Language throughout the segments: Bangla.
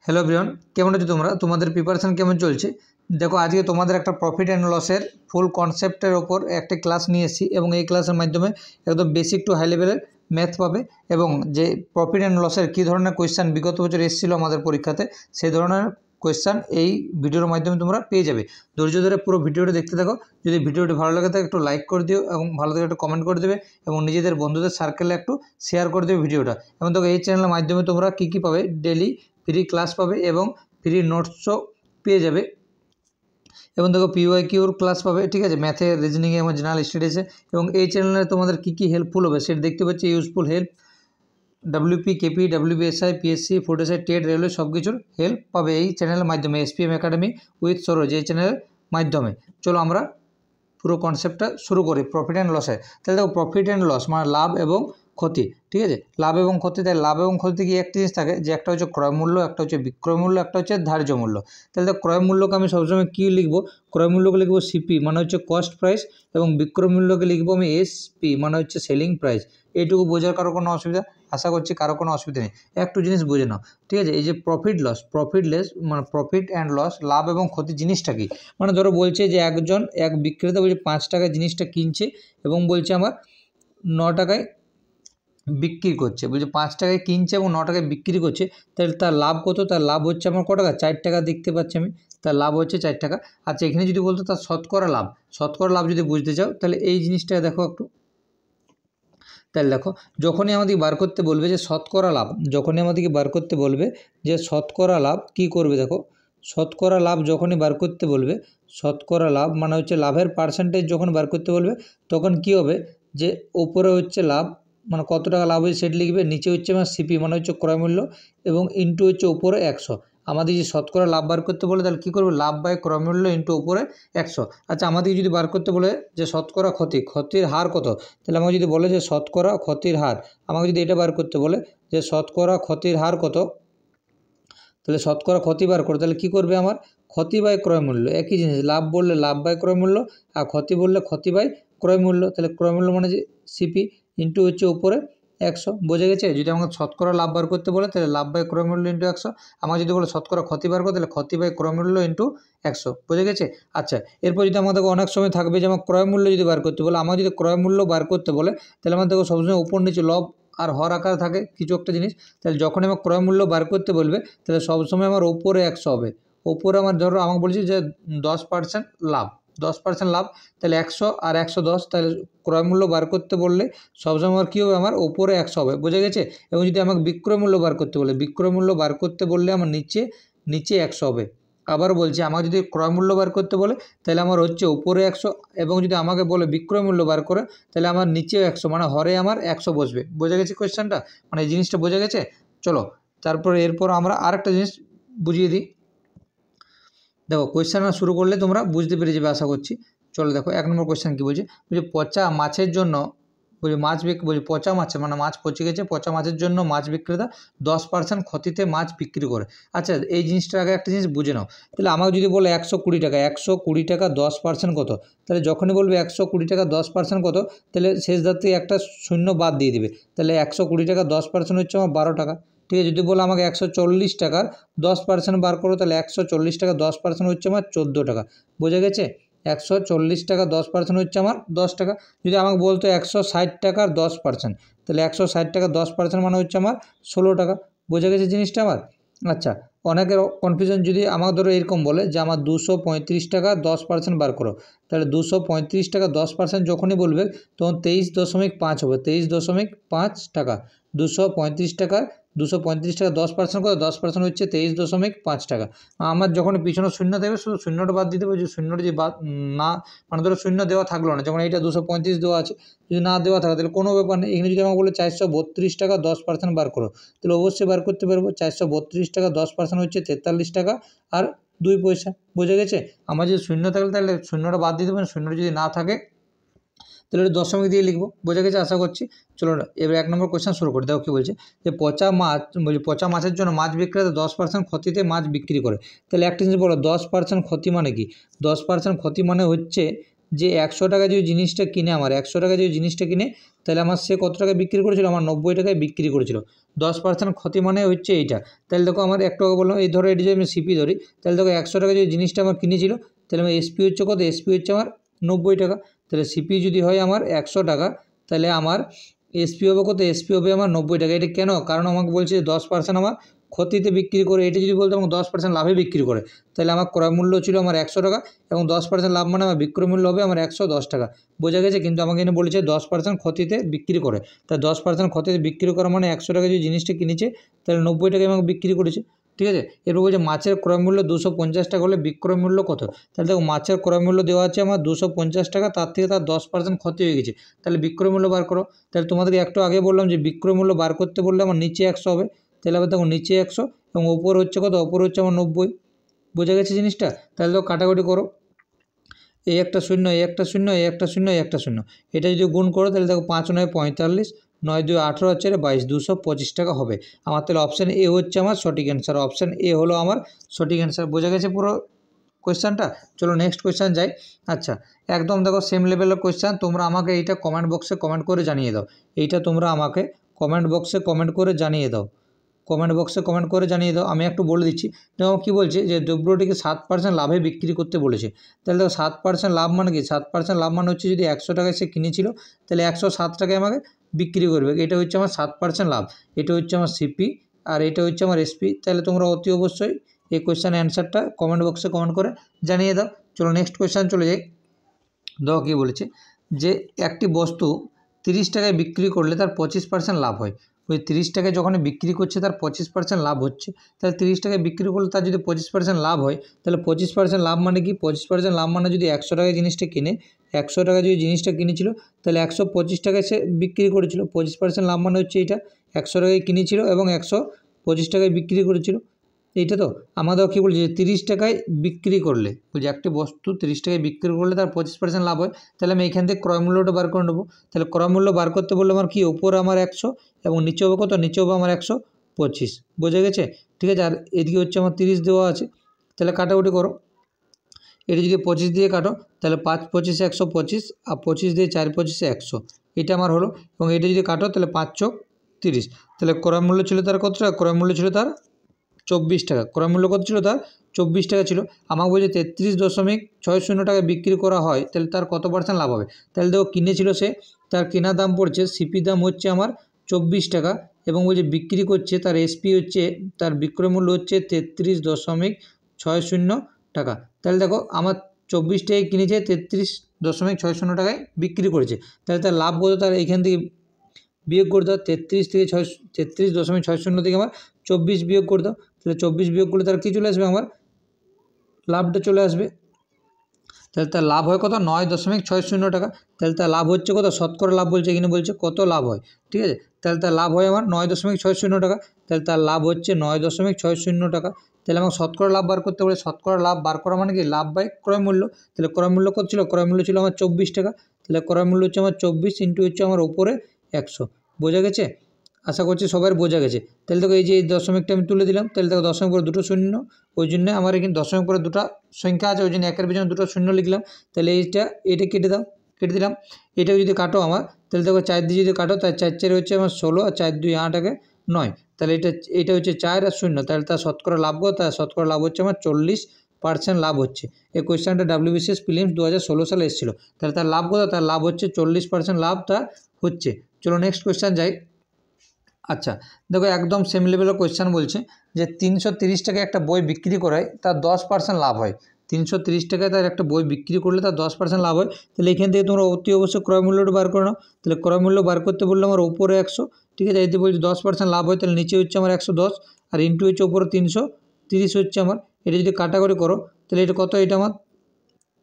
হ্যালো এভরিওয়ান, কেমন আছো তোমরা? তোমাদের প্রিপারেশন কেমন চলছে? দেখো, আজকে তোমাদের একটা প্রফিট অ্যান্ড লসের ফুল কনসেপ্টের ওপর একটা ক্লাস নিয়ে এসেছি এবং এই ক্লাসের মাধ্যমে একদম বেসিক টু হাই লেভেলের ম্যাথ পাবে এবং যে প্রফিট অ্যান্ড লসের কী ধরনের কোয়েশ্চান বিগত বছর এসেছিলো আমাদের পরীক্ষাতে, সেই ধরনের কোয়েশ্চান এই ভিডিওর মাধ্যমে তোমরা পেয়ে যাবে। ধৈর্য ধরে পুরো ভিডিওটা দেখতে থাকো। যদি ভিডিওটি ভালো লাগে থাকে একটু লাইক করে দিও এবং ভালো থেকে একটু কমেন্ট করে দেবে এবং নিজেদের বন্ধুদের সার্কেলে একটু শেয়ার করে দেবে ভিডিওটা। এবং দেখো, এই চ্যানেলের মাধ্যমে তোমরা কী কী পাবে, ডেলি ফ্রি ক্লাস পাবে এবং ফ্রি নোটসও পেয়ে যাবে এবং দেখো পিওয়াইকিউর ক্লাস পাবে, ঠিক আছে, ম্যাথে, রিজনিংয়ে এবং জেনারেল স্টাডিজে। এবং এই চ্যানেলে তোমাদের কী কী হেল্পফুল হবে সেটা দেখতে পাচ্ছি। Useful help, WP, KP, WBSI, PSC, food SI, TET, railway সব কিছুর হেল্প পাবে এই চ্যানেলের মাধ্যমে। এসপিএম একাডেমি উইথ সরোজ এই চ্যানেলের মাধ্যমে। চলো আমরা পুরো কনসেপ্টটা শুরু করি প্রফিট অ্যান্ড লসের। তাহলে দেখো, প্রফিট অ্যান্ড লস মানে লাভ এবং ক্ষতি, ঠিক আছে, লাভ এবং ক্ষতি। তাই লাভ এবং ক্ষতি কি একটা জিনিস থাকে যে একটা হচ্ছে ক্রয় মূল্য, একটা হচ্ছে বিক্রয় মূল্য, একটা হচ্ছে ধার্য মূল্য। তাহলে দেখো, ক্রয় মূল্যকে আমি সবসময় কী লিখবো? ক্রয় মূল্যকে লিখবো সিপি মানে হচ্ছে কস্ট প্রাইস, এবং বিক্রয় মূল্যকে লিখবো আমি এসপি মানে হচ্ছে সেলিং প্রাইস। এইটুকু বোঝার কারো কোনো অসুবিধা? আশা করছি কারো কোনো অসুবিধা নেই। একটু জিনিস বুঝে নাও, ঠিক আছে। এই যে প্রফিট লস, প্রফিট লেস মানে প্রফিট অ্যান্ড লস, লাভ এবং ক্ষতি জিনিসটা কি? মানে ধরো বলছে যে এক বিক্রেতা বলছে 5 টাকায় জিনিসটা কিনছে এবং বলছে আমার 9 টাকায় বিক্রি করছে। বলছে 5 টাকায় কিনছে এবং 9 টাকায় বিক্রি করছে। তাহলে তার লাভ কত? তার লাভ হচ্ছে আমার কত টাকা? 4 টাকা দেখতে পাচ্ছি আমি, তার লাভ হচ্ছে 4 টাকা। আচ্ছা, এখানে যদি বলতো তার শতকরা লাভ যদি বুঝতে চাও তাহলে এই জিনিসটা দেখো একটু। তাহলে দেখো, যখনই আমাদেরকে বার করতে বলবে যে শতকরা লাভ, যখনই আমাদেরকে বার করতে বলবে যে শতকরা লাভ, কী করবে দেখো, শতকরা লাভ যখনই বার করতে বলবে, শতকরা লাভ মানে হচ্ছে লাভের পার্সেন্টেজ যখন বার করতে বলবে, তখন কি হবে যে ওপরে হচ্ছে লাভ মানে কত টাকা লাভ হয়েছে সেটা লিখবে, নিচে হচ্ছে আমার সিপি মানে হচ্ছে ক্রয় মূল্য, এবং ইন্টু হচ্ছে ওপরে 100। আমাদের যে শতকরা লাভ বার করতে বলে তাহলে কী করবে? লাভ বাই ক্রয় মূল্য ইন্টু ওপরে 100। আচ্ছা, আমাদেরকে যদি বার করতে বলে যে শতকরা ক্ষতির হার কত, তাহলে আমাকে যদি বলে যে শতকরা ক্ষতির হার, আমাকে যদি এটা বার করতে বলে যে শতকরা ক্ষতির হার কত, তাহলে শতকরা ক্ষতি বার করে, তাহলে কী করবে? আমার ক্ষতি বাই ক্রয় মূল্য, একই জিনিস। লাভ বললে লাভ বাই ক্রয় মূল্য, আর ক্ষতি বললে ক্ষতি বাই ক্রয় মূল্য। তাহলে ক্রয় মূল্য মানে যে সিপি ইন্টু হচ্ছে উপরে 100। বোঝা গেছে? যদি আমাকে শতকরা লাভ বার করতে বলে তাহলে লাভ বাই ক্রয় মূল্য ইন্টু 100। আমাকে যদি বলে শতকরা ক্ষতি বার করতে তাহলে ক্ষতি বাই ক্রয় মূল্য ইন্টু 100। বোঝা গেছে? আচ্ছা, এরপর যদি আমাদের অনেক সময় থাকবে যে আমার ক্রয় মূল্য যদি বার করতে বলে, আমার যদি ক্রয় মূল্য বার করতে বলে তাহলে আমার দেখো সবসময় উপর নিচে লব আর হর আকার থাকে কিছু একটা জিনিস। তাহলে যখন আমার ক্রয় মূল্য বার করতে বলবে তাহলে সবসময় আমার ওপরে 100 হবে। ওপরে আমার ধরো আমাকে বলছি যে 10% লাভ, 10% লাভ, তাহলে 100 আর 110, তাহলে ক্রয় মূল্য বার করতে বললে সবসময় আমার কী হবে? আমার ওপরে 100 হবে। বোঝা গেছে? এবং যদি আমাকে বিক্রয় মূল্য বার করতে বলে, বিক্রয় মূল্য বার করতে বললে আমার নিচে 100 হবে। আবার বলছি, আমাকে যদি ক্রয় মূল্য বার করতে বলে তাহলে আমার হচ্ছে উপরে 100, এবং যদি আমাকে বলে বিক্রয় মূল্য বার করে তাহলে আমার নিচেও 100, মানে হরে আমার 100 বসবে। বোঝা গেছে কোয়েশ্চেনটা? মানে এই জিনিসটা বোঝা গেছে? চলো তারপরে এরপর আমরা আরেকটা জিনিস বুঝিয়ে দিই। দেখো, কোয়েশ্চেন শুরু করলে তোমরা বুঝতে পেরে যাবে আশা করছি। চলো দেখো, 1 নম্বর কোয়েশ্চেন কী বলছে? বলছে পচা মাছের জন্য, বলছে পচা মাছের মানে মাছ পচে গেছে, পচা মাছের জন্য মাছ বিক্রেতা 10% ক্ষতিতে মাছ বিক্রি করে। আচ্ছা, এই জিনিসটার আগে একটা জিনিস বুঝে নাও। তাহলে আমাকে যদি বলে 120 টাকা, 120 টাকা 10% কত? তাহলে যখনই বলবে 120 টাকা 10% কত, তাহলে শেষ ধার থেকে একটা শূন্য বাদ দিয়ে দিবে। তাহলে 120 টাকা 10% হচ্ছে আমার 12 টাকা। ঠিক আছে, যদি বলে আমাকে 140 টাকার 10% বার করো, তাহলে 140 টাকা 10% হচ্ছে আমার 14 টাকা। বোঝা গেছে? 140 টাকা 10% হচ্ছে আমার 10 টাকা। যদি আমাকে বলতো 160 টাকার 10%, তাহলে 160 টাকা 10% মানে হচ্ছে আমার 16 টাকা। বোঝা গেছে জিনিসটা আমার? আচ্ছা, অনেকের কনফিউশন, যদি আমাকে ধরো এরকম বলে যে আমার 235 টাকা 10% বার করো, তাহলে 235 টাকা 10% যখনই বলবে তখন 23.5 হবে, 23.5 টাকা। 235 টাকা 10% করে 10% হচ্ছে 23.5 টাকা। আমার যখন পিছনে শূন্য দেবে শুধু শূন্যটা বাদ দিতে হবে। যে শূন্যটা যদি বাদ না, মানে ধরো শূন্য দেওয়া থাকলো না, যেমন এইটা 235 দেওয়া আছে, যদি না দেওয়া থাকে তাহলে কোনো ব্যাপার নেই। এখানে যদি আমাকে বলে 432 টাকা 10% বার করো, তাহলে অবশ্যই বার করতে পারবো। 432 টাকা 10% হচ্ছে 43 টাকা আর 2 পয়সা। বোঝা গেছে? আমার যদি শূন্য থাকলে তাহলে শূন্যটা বাদ দিয়ে দেবেন, শূন্যটা যদি না থাকে তাহলে এটা দশমিক দিয়ে লিখবো। বোঝা গেছে আশা করছি? চলো এবার 1 নম্বর কোয়েশ্চেন শুরু করি। দেখো কী বলছে, যে পচা মাছের জন্য মাছ বিক্রেতা 10% ক্ষতিতে মাছ বিক্রি করে। তাহলে একটা জিনিস বলো, 10% ক্ষতি মানে কি? 10% ক্ষতি মানে হচ্ছে যে 100 টাকা যে জিনিসটা কিনে আমার 100 টাকা যে জিনিসটা কিনে তাহলে আমার সে কত টাকায় বিক্রি করেছিল, আমার 90 টাকায় বিক্রি করেছিল। 10% ক্ষতি মানে হচ্ছে এইটা। তাহলে দেখো আমার একটু আগে বললাম এই ধরো এটি যদি আমি সিপি ধরি, তাহলে দেখো 100 টাকা যে জিনিসটা আমার কিনেছিল, তাহলে আমার এসপি হচ্ছে কত, এসপি হচ্ছে আমার 90 টাকা। তাহলে সিপি যদি হয় আমার 100 টাকা, তাহলে আমার এসপি হবে কত, এসপি হবে আমার 90 টাকা। এটা কেন, কারণ আমাকে বলছে যে 10% আমার ক্ষতিতে বিক্রি করে। এটা যদি বলতো আমাকে 10% লাভে বিক্রি করে, তাহলে আমার ক্রয় মূল্য ছিল আমার 100 টাকা এবং 10% লাভ মানে আমার বিক্রয় মূল্য হবে আমার 110 টাকা। বোঝা গেছে? কিন্তু আমাকে এখানে বলেছে 10% ক্ষতিতে বিক্রি করে। তাই 10% ক্ষতিতে বিক্রি করা মানে 100 টাকা যে জিনিসটা কিনেছে তাহলে 90 টাকায় আমাকে বিক্রি করেছে। ঠিক আছে, এরপর বলছে মাছের ক্রয় মূল্য 250 টাকা হলে বিক্রয় মূল্য কত। তাহলে দেখো মাছের ক্রয় মূল্য দেওয়া আছে আমার 250 টাকা, তার থেকে তার 10% ক্ষতি হয়ে গেছে। তাহলে বিক্রয় মূল্য বার করো। তাহলে তোমাদেরকে একটু আগে বললাম যে বিক্রয় মূল্য বার করতে বললে আমার নিচে 100 হবে। তাহলে আবার দেখো নিচে 100 এবং ওপর হচ্ছে কত, ওপর হচ্ছে আমার 90। বোঝা গেছে জিনিসটা? তাহলে তো কাটাকুটি করো, এই একটা শূন্য, এই একটা শূন্য, এই একটা শূন্য, এই একটা শূন্য, এটা যদি গুণ করো তাহলে দেখো 5 9 45, 9 2 18 হচ্ছে 22, 225 টাকা হবে আমার। তাহলে অপশান এ হচ্ছে আমার সঠিক অ্যান্সার। অপশান এ হলো আমার সঠিক অ্যান্সার। বোঝা গেছে পুরো কোয়েশ্চানটা? চলো নেক্সট কোয়েশ্চান যাই। আচ্ছা, একদম দেখো সেম লেভেলের কোয়েশ্চান, তোমরা আমাকে এইটা কমেন্ট বক্সে কমেন্ট করে জানিয়ে দাও। এইটা তোমরা আমাকে কমেন্ট বক্সে কমেন্ট করে জানিয়ে দাও, কমেন্ট বক্সে কমেন্ট করে জানিয়ে দাও। আমি একটু বলে দিচ্ছি। দেখো কী বলছে যে দ্রব্যটিকে 7% লাভে বিক্রি করতে বলেছে। তাহলে দেখো 7% লাভ মানে কি, 7% লাভ মানে হচ্ছে যদি 100 টাকায় সে কিনেছিল তাহলে 107 টাকায় আমাকে বিক্রি করবে। এটা হচ্ছে আমার 7% লাভ। এটা হচ্ছে আমার সিপি আর এটা হচ্ছে আমার এসপি। তাহলে তোমরা অতি অবশ্যই এই কোয়েশ্চানের অ্যান্সারটা কমেন্ট বক্সে কমেন্ট করে জানিয়ে দাও। চলো নেক্সট কোয়েশ্চান চলে যাই। দেখো কী বলেছে যে একটি বস্তু 30 টাকায় বিক্রি করলে তার 25% লাভ হয়। ওই 30 টাকায় যখন বিক্রি করছে তার 25% লাভ হচ্ছে। তাহলে 30 টাকায় বিক্রি করলে তার যদি 25% লাভ হয়, তাহলে 25% লাভ মানে কি, 25% লাভ মানে যদি 100 টাকায় জিনিসটা কিনে, 100 টাকায় যদি জিনিসটা কিনেছিল তাহলে 125 টাকায় সে বিক্রি করেছিল। 25% লাভ মানে হচ্ছে এইটা, 100 টাকায় কিনেছিল এবং 125 টাকায় বিক্রি করেছিল। এইটা তো আমাদের কী বলছে যে 30 টাকায় বিক্রি করলে, বলছে একটি বস্তু 30 টাকায় বিক্রি করলে তার 25% লাভ হয়। তাহলে আমি এখান থেকে ক্রয় মূল্যটা বার করে নেবো। তাহলে ক্রয় মূল্য বার করতে বললে আমার কি, ওপরে আমার 100 এবং নিচে হবে কত, নিচে হবে আমার 125। বোঝা গেছে? ঠিক আছে, আর এদিকে হচ্ছে আমার 30 দেওয়া আছে। তাহলে কাটাকুটি করো, এটা যদি 25 দিয়ে কাটো তাহলে 5 25 125 আর 25 দিয়ে 4 25 100, এটা আমার হলো। এবং এটা যদি কাটো তাহলে 5 চোখ 30। তাহলে ক্রয় মূল্য ছিল তার কত টাকা, ক্রয় মূল্য ছিল তার 24 টাকা। ক্রয় মূল্য কত ছিল তার, 24 টাকা ছিল। আমাকে বলছে 33.60 টাকায় বিক্রি করা হয়, তাহলে তার কত % লাভ হবে। তাহলে দেখো কিনেছিল সে, তার কেনা দাম পড়ছে, সিপি দাম হচ্ছে আমার 24 টাকা এবং বলছে বিক্রি করছে তার এসপি হচ্ছে, তার বিক্রয় মূল্য হচ্ছে 33.60 টাকা। তাহলে দেখো আমার 24 টাকায় কিনেছে, 33.60 টাকায় বিক্রি করেছে। তাহলে তার লাভ কত, তার এইখান থেকে বিয়োগ করে দাও। 33 থেকে 33.60 থেকে আমার 24 বিয়োগ করে দাও। তাহলে 24 বিয়োগ করলে তার কী চলে আসবে, আমার লাভটা চলে আসবে। তাহলে তার লাভ হয় কত, 9.60 টাকা। তাহলে তার লাভ হচ্ছে কত, শতকরা লাভ বলছে এখানে, বলছে কত লাভ হয়। ঠিক আছে, তাহলে তার লাভ হয় আমার 9.60 টাকা। তাহলে তার লাভ হচ্ছে 9.60 টাকা। তাহলে আমাকে শতকরা লাভ বার করতে বলে, শতকরা লাভ বার করা মানে কি, লাভ বাই ক্রয় মূল্য। তাহলে ক্রয় মূল্য কত ছিল, ক্রয় মূল্য ছিল আমার 24 টাকা। তাহলে ক্রয় মূল্য হচ্ছে আমার 24 ইন্টু হচ্ছে আমার ওপরে 100। বোঝা গেছে? আশা করছি সবার বোঝা গেছে। তাহলে দেখো এই যে এই দশমিকটা আমি তুলে দিলাম, তাহলে দেখো দশমিক পরে দুটো শূন্য, ওই জন্য আমার এখানে দশমিক পরে দুটো সংখ্যা আছে, ওই জন্য একের পিছনে দুটো শূন্য লিখলাম। তাহলে এটা কেটে দাও, কেটে দিলাম। এটাও যদি কাটো আমার, তাহলে দেখো 4 দিয়ে যদি কাটো, তার 4 4 হচ্ছে আমার 16 আর 4 2 8 আগে 9। তাহলে এটা হচ্ছে 4 আর 0, তাহলে তার শতকরা লাভ কত, তার শতকরা লাভ হচ্ছে আমার 40% লাভ হচ্ছে। এই কোয়েশ্চেনটা WBCS প্রিলিমস 2016 সালে এসেছিল। তাহলে তার লাভ কত, তার লাভ হচ্ছে 40% লাভ তার হচ্ছে। চলো নেক্সট কোয়েশ্চেন যাই। আচ্ছা, দেখো একদম সেম লেভেলের কোয়েশ্চেন বলছে যে 330 টাকায় একটা বই বিক্রি করায় তার 10% লাভ হয়। 330 টাকায় তার একটা বই বিক্রি করলে তার 10% লাভ হয়। তাহলে এখান থেকে তোমরা অতি অবশ্যই ক্রয় মূল্যটা বার করে নাও। তাহলে ক্রয় মূল্য বার করতে বললে আমার উপরে 100, ঠিক আছে, এতে বলছি 10% লাভ হয়, তাহলে নিচে হচ্ছে আমার 110 আর ইন্টু হচ্ছে উপরে 330 হচ্ছে আমার। এটা যদি কাটাকাটি করো তাহলে এটা কত, এটা আমার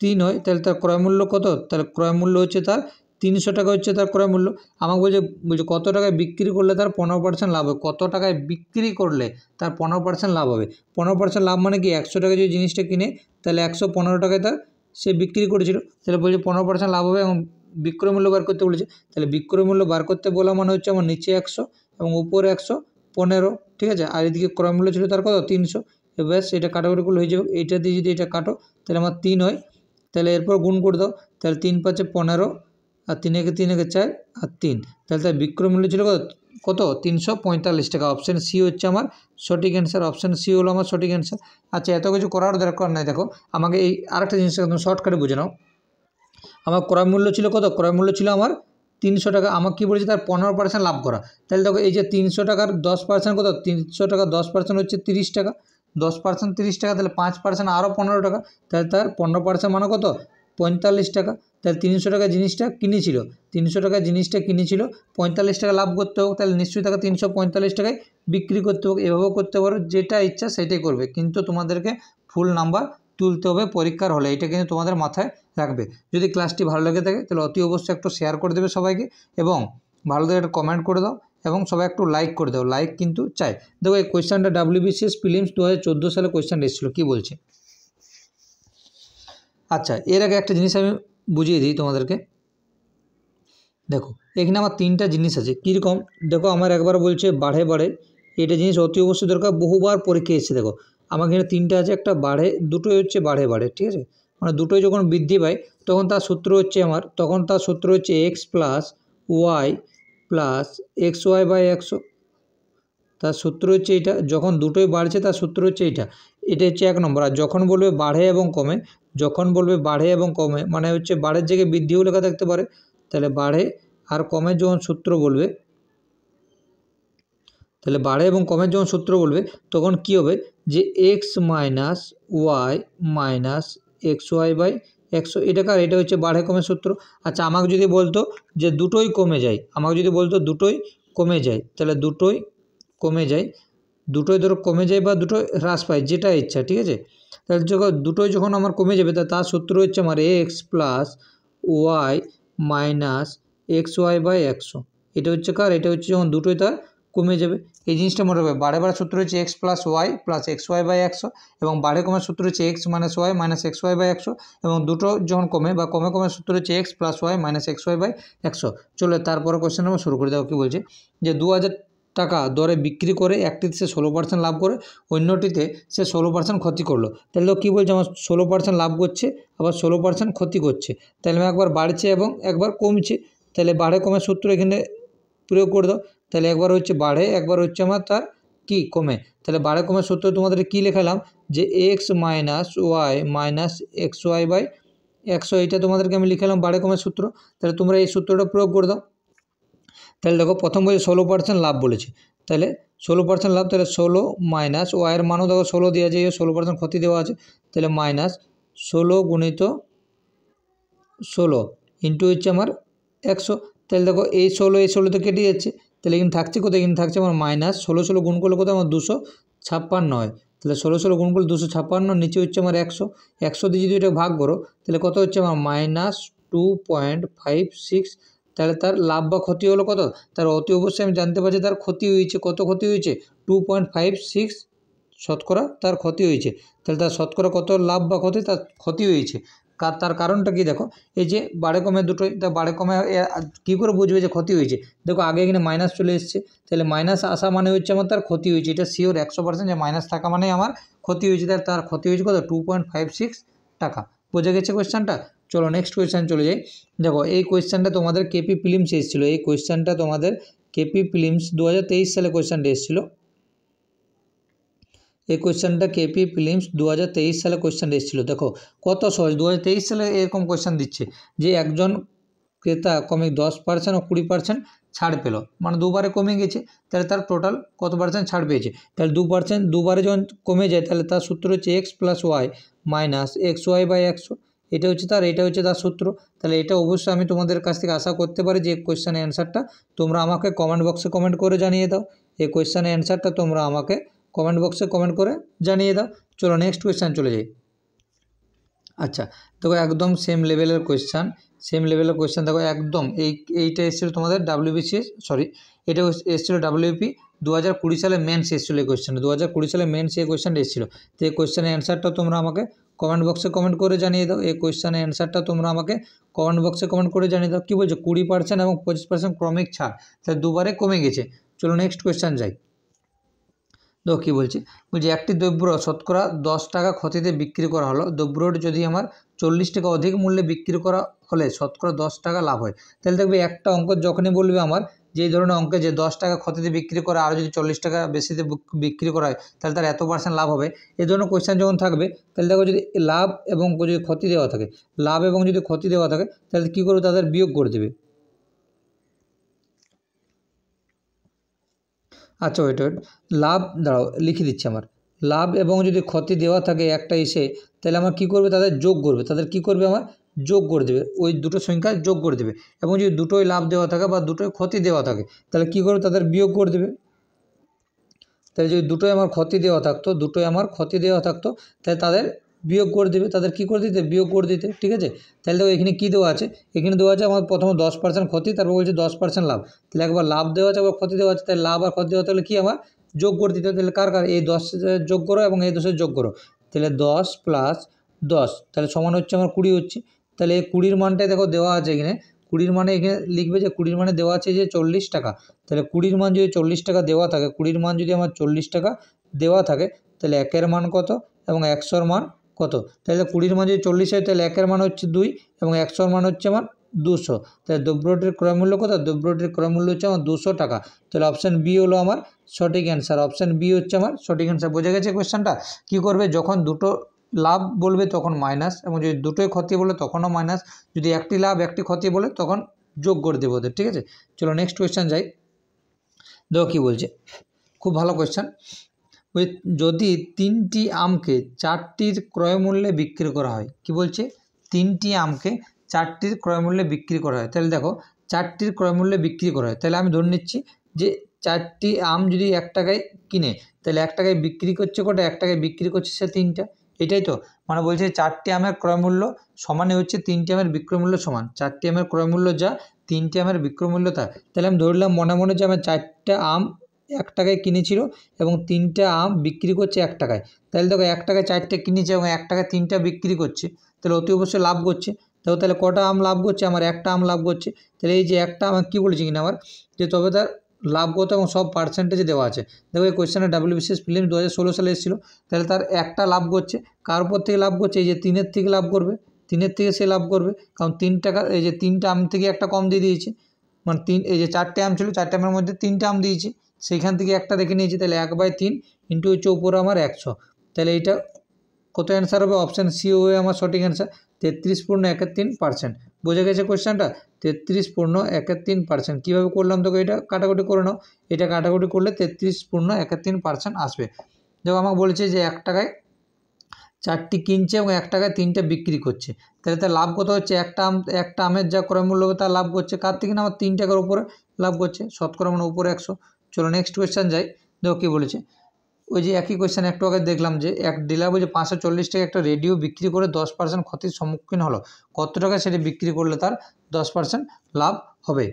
3 হয়। তাহলে তার ক্রয় মূল্য কত, তাহলে ক্রয় মূল্য হচ্ছে তার 300 টাকা হচ্ছে তার ক্রয় মূল্য। আমাকে বলছে কত টাকায় বিক্রি করলে তার 15% লাভ হবে। কত টাকায় বিক্রি করলে তার 15% লাভ হবে। 15% লাভ মানে কি, 100 টাকায় যদি জিনিসটা কিনে তাহলে 115 টাকায় তার সে বিক্রি করেছিল। তাহলে বলছে 15% লাভ হবে এবং বিক্রয় মূল্য বার করতে বলেছে। তাহলে বিক্রয় মূল্য বার করতে বলা মানে হচ্ছে আমার নিচে 100 এবং উপরে 115, ঠিক আছে, আর এদিকে ক্রয় মূল্য ছিল তার কত, 300। এবার এটা কাটাকুটি করলে হয়ে যাবে। এইটা দিয়ে যদি এটা কাটো তাহলে আমার 3 হয় তাহলে এরপর গুণ করে দাও, তাহলে 3 × 5 = 15 আর 3 × 3 = 4 আর 3, তাহলে তার বিক্রয় মূল্য ছিল কত 345 টাকা। অপশান সি হচ্ছে আমার সঠিক অ্যান্সার। অপশান সি হলো আমার সঠিক অ্যান্সার। আচ্ছা, এত কিছু করার দরকার নাই। দেখো আমাকে এই আরেকটা জিনিস একদম শর্টকাটে বুঝে নাও। আমার ক্রয় মূল্য ছিল কত? ক্রয় মূল্য ছিল আমার 300 টাকা। আমাকে কী বলেছে? তার 15% লাভ করা। তাহলে দেখো এই যে 300 টাকার 10% কত? 300 টাকা 10% হচ্ছে 30 টাকা। 10% 30 টাকা, তাহলে 5% আরও 15 টাকা, তাহলে তার 15% মানে কত? 45 টাকা। তাহলে 300 টাকা জিনিসটা কিনেছিল, 300 টাকা জিনিসটা কিনেছিল, 45 টাকা লাভ করতে হোক, তাহলে নিশ্চয়ই টাকা 345 টাকায় বিক্রি করতে হোক। এভাবেও করতে পারো, যেটা ইচ্ছা সেটাই করবে, কিন্তু তোমাদেরকে ফুল নাম্বার তুলতে হবে পরীক্ষার হলে। এটা কিন্তু তোমাদের মাথায় রাখবে। যদি ক্লাসটি ভালো লেগে থাকে তাহলে অতি অবশ্যই একটু শেয়ার করে দেবে সবাইকে, এবং ভালো করে একটা কমেন্ট করে দাও, এবং সবাই একটু লাইক করে দাও। লাইক কিন্তু চাই। দেখো এই কোয়েশ্চেনটা WBCS প্রিলিমস 2014 সালে কোয়েশ্চেন এসেছিলো। কী বলছে? আচ্ছা, এর আগে একটা জিনিস আমি বুঝিয়ে দিই তোমাদেরকে। দেখো এখানে আমার 3টা জিনিস আছে। কীরকম? দেখো আমার একবার বলছে বাড়ে বাড়ে, এটা জিনিস অতি অবশ্যই দরকার, বহুবার পরীক্ষা এসেছে। দেখো আমার এখানে 3টা আছে, একটা বাড়ে, দুটোই হচ্ছে বাড়ে বাড়ে, ঠিক আছে? মানে দুটোই যখন বৃদ্ধি পায় তখন তার সূত্র হচ্ছে আমার, তখন তার সূত্র হচ্ছে x + y + xy/100। তার সূত্র হচ্ছে এইটা। যখন দুটোই বাড়ছে তার সূত্র হচ্ছে এইটা। এটা হচ্ছে 1 নম্বর। আর যখন বলবে বাড়ে এবং কমে, যখন বলবে বাড়ে এবং কমে মানে হচ্ছে বাড়ের জায়গায় বৃদ্ধিও লেখা থাকতে পারে। তাহলে বাড়ে আর কমের যখন সূত্র বলবে, তাহলে বাড়ে এবং কমের যখন সূত্র বলবে তখন কি হবে? যে x - y - xy/100, এটা কার? এটা হচ্ছে বাড়ে কমের সূত্র। আচ্ছা, আমাকে যদি বলতো যে দুটোই কমে যায়, আমাকে যদি বলতো দুটোই কমে যায়, তাহলে দুটোই কমে যায়, দুটোই ধরো কমে যায় বা দুটোই হ্রাস পায়, যেটা ইচ্ছা, ঠিক আছে? তাহলে যখন দুটোই যখন আমার কমে যাবে তার সূত্র হচ্ছে আমার x + y - xy/100। এটা হচ্ছে কার? এটা হচ্ছে যখন দুটোই তার কমে যাবে। এই জিনিসটা মনে রাখবে। বাড়ে বাড়ার সূত্র হচ্ছে x + y + xy/100, এবং বাড়ে কমের সূত্র হচ্ছে x - y - xy/100, এবং দুটো যখন কমে বা কমে কমের সূত্র হচ্ছে x + y - xy/100। চলো তারপরে কোয়েশ্চেন আমরা শুরু করে দেবো। কী বলছে? যে 2000 টাকা দরে বিক্রি করে একটিতে সে 16% লাভ করে, অন্যটিতে সে 16% ক্ষতি করলো। তাহলে তো কী বলছে? আমার 16% লাভ করছে, আবার 16% ক্ষতি করছে। তাহলে আমি একবার বাড়ছে এবং একবার কমছে, তাহলে বাড়ে কমের সূত্র এখানে প্রয়োগ করে দাও। তাহলে একবার হচ্ছে বাড়ে, একবার হচ্ছে আমার তার কি কমে। তাহলে বাড়ে কমের সূত্র তোমাদের কী লেখালাম? যে x - y - xy/100, এটা তোমাদেরকে আমি লিখালাম বাড়ে কমের সূত্র। তাহলে তোমরা এই সূত্রটা প্রয়োগ করে দাও। তাহলে দেখো প্রথম বলছে 16% লাভ বলেছে, তাহলে 16% লাভ, তাহলে 16 - y এর মানও দেখো 16 দেওয়া আছে, 16% ক্ষতি দেওয়া আছে, তাহলে -16 × 16 ইন্টু হচ্ছে আমার 100। তাহলে দেখো এই 16 তো কেটে যাচ্ছে, তাহলে এখানে থাকছে কোথায়? এখানে থাকছে আমার -16 গুণ করলে কোথায়? আমার 256 হয়। তাহলে 16 গুণ করলে 256, নিচে হচ্ছে আমার 100। 100 দিয়ে যদি এটা ভাগ করো তাহলে কত হচ্ছে আমার? -2.56। তাহলে তার লাভ বা ক্ষতি হলো কত? তার অতি অবশ্যই আমি জানতে পারছি তার ক্ষতি হয়েছে। কত ক্ষতি হয়েছে? 2.56 তার ক্ষতি হয়েছে। তাহলে তার শতকরা কত লাভ বা ক্ষতি? তার ক্ষতি হয়েছে। তার কারণটা কি? দেখো এই যে বাড়ে কমে দুটোই, তা বাড়ে কমে কী করে বুঝবে যে ক্ষতি হয়েছে? দেখো আগে এখানে মাইনাস চলে এসছে, তাহলে মাইনাস আসা মানে হচ্ছে আমার তার ক্ষতি হয়েছে। এটা শিওর 100% যে মাইনাস থাকা মানে আমার ক্ষতি হয়েছে। তার ক্ষতি হয়েছে কত? 2.56 টাকা। বোঝা গেছে কোয়েশ্চেনটা? চলো নেক্সট কোয়েশ্চেন চলে যাই। দেখো এই কোয়েশ্চেনটা তোমাদের কেপি প্রিলিমস এসেছিলো। এই কোয়েশ্চেনটা তোমাদের কেপি প্রিলিমস 2023 সালে কোয়েশ্চেনটা এসেছিলো। এই কোয়েশ্চেনটা কেপি প্রিলিমস 2023 সালে কোয়েশ্চেন এসেছিলো। দেখো কত সহজ, 2023 সালে এরকম কোয়েশ্চেন দিচ্ছে যে একজন ক্রেতা কমে 10% ও 20% ছাড় পেল, মানে দুবারে কমে গেছে, তাহলে তার টোটাল কত পার্সেন্ট ছাড় পেয়েছে? তাহলে 2% দুবারে যখন কমে যায় তাহলে তার সূত্র হচ্ছে x + y - xy/100। এটা হচ্ছে তার সূত্র। তাহলে এটা অবশ্যই আমি তোমাদের কাছ থেকে আশা করতে পারি যে কোয়েশ্চেনের অ্যান্সারটা তোমরা আমাকে কমেন্ট বক্সে কমেন্ট করে জানিয়ে দাও। এই কোয়েশ্চেনের অ্যান্সারটা তোমরা আমাকে কমেন্ট বক্সে কমেন্ট করে জানিয়ে দাও। চলো নেক্সট কোয়েশ্চেন চলে যাই। আচ্ছা দেখো একদম সেম লেভেলের কোয়েশ্চেন, দেখো একদম এইটা এসেছিলো তোমাদের এটা এসেছিলো WP 2020 সালে মেন্স এসেছিলো। এই কোয়েশ্চেনটা 2020 সালে মেন্স এই কোয়েশ্চেনটা এসেছিলো। তো এই কোয়েশ্চেনের অ্যান্সারটা তোমরা আমাকে কমেন্ট বক্সে কমেন্ট করে জানিয়ে দাও। এই কোয়েশ্চেনের অ্যান্সারটা তোমরা আমাকে কমেন্ট বক্সে কমেন্ট করে জানিয়ে দাও। কী বলছো? 20% এবং 25% ক্রমিক ছাড়, তাহলে দুবারে কমে গেছে। চলো নেক্সট কোয়েশ্চেন যাই। দেখো কী বলছে, একটি দ্রব্য শতকরা 10 টাকা ক্ষতিতে বিক্রি করা হলো। দ্রব্যটি যদি আমার 40 টাকা অধিক মূল্যে বিক্রি করা হলে শতকরা 10 টাকা লাভ হয়। তাহলে দেখবে একটা অঙ্ক যখনই বলবে আমার যে এই ধরনের অঙ্কে যে 10 টাকা ক্ষতিতে বিক্রি করা আর যদি 40 টাকা বেশিতে বিক্রি করা হয় তাহলে তার এত % লাভ হবে, এই ধরনের কোয়েশ্চেন যখন থাকবে তাহলে দেখো যদি লাভ এবং যদি ক্ষতি দেওয়া থাকে, লাভ এবং যদি ক্ষতি দেওয়া থাকে তাহলে কী করবে, তাদের বিয়োগ করে দেবে। আচ্ছা ওয়েট, লাভ দাঁড়াও লিখে দিচ্ছি আমার, লাভ এবং যদি ক্ষতি দেওয়া থাকে একটা এসে, তাহলে আমার কী করবে, তাদের যোগ করবে, তাদের কী করবে আমার যোগ করে দেবে, ওই দুটো সংখ্যা যোগ করে দেবে। এবং যদি দুটোই লাভ দেওয়া থাকে বা দুটোই ক্ষতি দেওয়া থাকে তাহলে কী করবে, তাদের বিয়োগ করে দেবে। তাহলে যদি দুটোই আমার ক্ষতি দেওয়া থাকতো, তাহলে তাদের বিয়োগ করে দেবে, তাদের কী করে দিতে, বিয়োগ করে দিতে। ঠিক আছে, তাহলে দেখো এখানে কী দেওয়া আছে, এখানে দেওয়া আছে আমার প্রথমে 10% ক্ষতি, তারপর বলছে 10% লাভ। তাহলে একবার লাভ দেওয়া আছে, একবার ক্ষতি দেওয়া আছে, তাহলে লাভ আর ক্ষতি দেওয়া তাহলে কি আমার যোগ করে দিতে। তাহলে কার এই 10 যোগ করো এবং এই 10 যোগ করো, তাহলে 10 + 10 তাহলে সমান হচ্ছে আমার 20 হচ্ছে। তাহলে এই 20-র মানটাই দেখো দেওয়া আছে এখানে, 20-র মানে এখানে লিখবে যে 20-র মানে দেওয়া আছে যে 40 টাকা। তাহলে 20-র মান যদি 40 টাকা দেওয়া থাকে, 20-র মান যদি আমার 40 টাকা দেওয়া থাকে তাহলে 1-এর মান কত এবং 100-র মান কত। তাহলে 20-র মান যদি 40 হয় তাহলে 1-এর মান হচ্ছে 2 এবং 100-র মান হচ্ছে আমার 200। তাহলে দ্রব্যটির ক্রয়মূল্য কত, দ্রব্যটির ক্রয়মূল্য হচ্ছে আমার 200 টাকা। তাহলে অপশান বি হলো আমার সঠিক অ্যান্সার, অপশান বি হচ্ছে আমার সঠিক অ্যান্সার। বোঝা গেছে কোয়েশ্চেনটা? কী করবে, যখন দুটো লাভ বলবে তখন মাইনাস, এবং যদি দুটোই ক্ষতি বলে তখনও মাইনাস, যদি একটি লাভ একটি ক্ষতি বলে তখন যোগ করে দেবো ওদের। ঠিক আছে, চলো নেক্সট কোয়েশ্চেন যাই। দেখো কী বলছে, খুব ভালো কোয়েশ্চেন। যদি 3টি আমকে 4টির ক্রয়মূল্যে বিক্রি করা হয়, কি বলছে, 3টি আমকে 4টির ক্রয়মূল্যে বিক্রি করা হয়, তাহলে দেখো 4টির ক্রয়মূল্যে বিক্রি করা হয়, তাহলে আমি ধরে নিচ্ছি যে 4টি আম যদি 1 টাকায় কিনে তাহলে 1 টাকায় বিক্রি করছে কটা, 1 টাকায় বিক্রি করছে সে 3টা। এটাই তো মানে বলছে 4টি আমের ক্রয়মূল্য সমানই হচ্ছে 3টি আমের বিক্রয়মূল্য সমান, 4টি আমের ক্রয়মূল্য যা 3টি আমের বিক্রয়মূল্য তা। তাহলে আমি ধরলাম মনে মনে যে আমার 4টা আম 1 টাকায় কিনেছিল এবং 3টা আম বিক্রি করছে 1 টাকায়। তাহলে দেখো 1 টাকায় 4টে কিনেছে এবং 1 টাকায় 3টা বিক্রি করছে, তাহলে অতি অবশ্যই লাভ করছে। দেখো তাহলে কটা আম লাভ করছে, আমার একটা আম লাভ করছে। তাহলে এই যে একটা আমার কী বলেছি কিনা আমার যে তবে তার লাভ কত এবং সব পার্সেন্টেজে দেওয়া আছে। দেখো এই কোয়েশ্চেনে WBCS প্রিলিমস 2016 সালে এসেছিলো। তাহলে তার একটা লাভ করছে, কার উপর থেকে লাভ করছে, এই যে 3-এর থেকে লাভ করবে, 3-এর থেকে সে লাভ করবে, কারণ 3 টাকা এই যে 3টা আম থেকে একটা কম দিয়ে দিয়েছে, মানে 3 এই যে 4টে আম ছিল 4টে আমের মধ্যে 3টা আম দিয়েছে, সেইখান থেকে একটা রেখে নিয়েছি, তাহলে 1/3 ইন্টু হচ্ছে উপরে আমার 100। তাহলে এইটা কত অ্যান্সার হবে, অপশান সি হবে আমার সঠিক অ্যান্সার, 33.13%। বোঝা গেছে কোয়েশ্চেনটা, 33.13%। কীভাবে করলাম তোকে, এটা কাটাকুটি করে নাও, এটা কাটাকুটি করলে 33.13% আসবে। দেখো আমাকে বলেছে যে 1 টাকায় 4টি কিনছে এবং 1 টাকায় 3টা বিক্রি করছে, তাহলে তার লাভ কত হচ্ছে, একটা আমের যা ক্রয় মূল্য হবে তার লাভ করছে কার থেকে না, আমার 3 টাকার উপরে লাভ করছে, শতকরা মানে উপরে 100। চলো নেক্সট কোয়েশ্চেন যাই। দেখো কী বলেছে, ওই যে একই কোয়েশ্চেন একটু আগে দেখলাম যে এক ডিলার বলছে 540 টাকা একটা রেডিও বিক্রি করে 10% ক্ষতির সম্মুখীন হলো, কত টাকা সেটা বিক্রি করলে তার 10% লাভ হবে।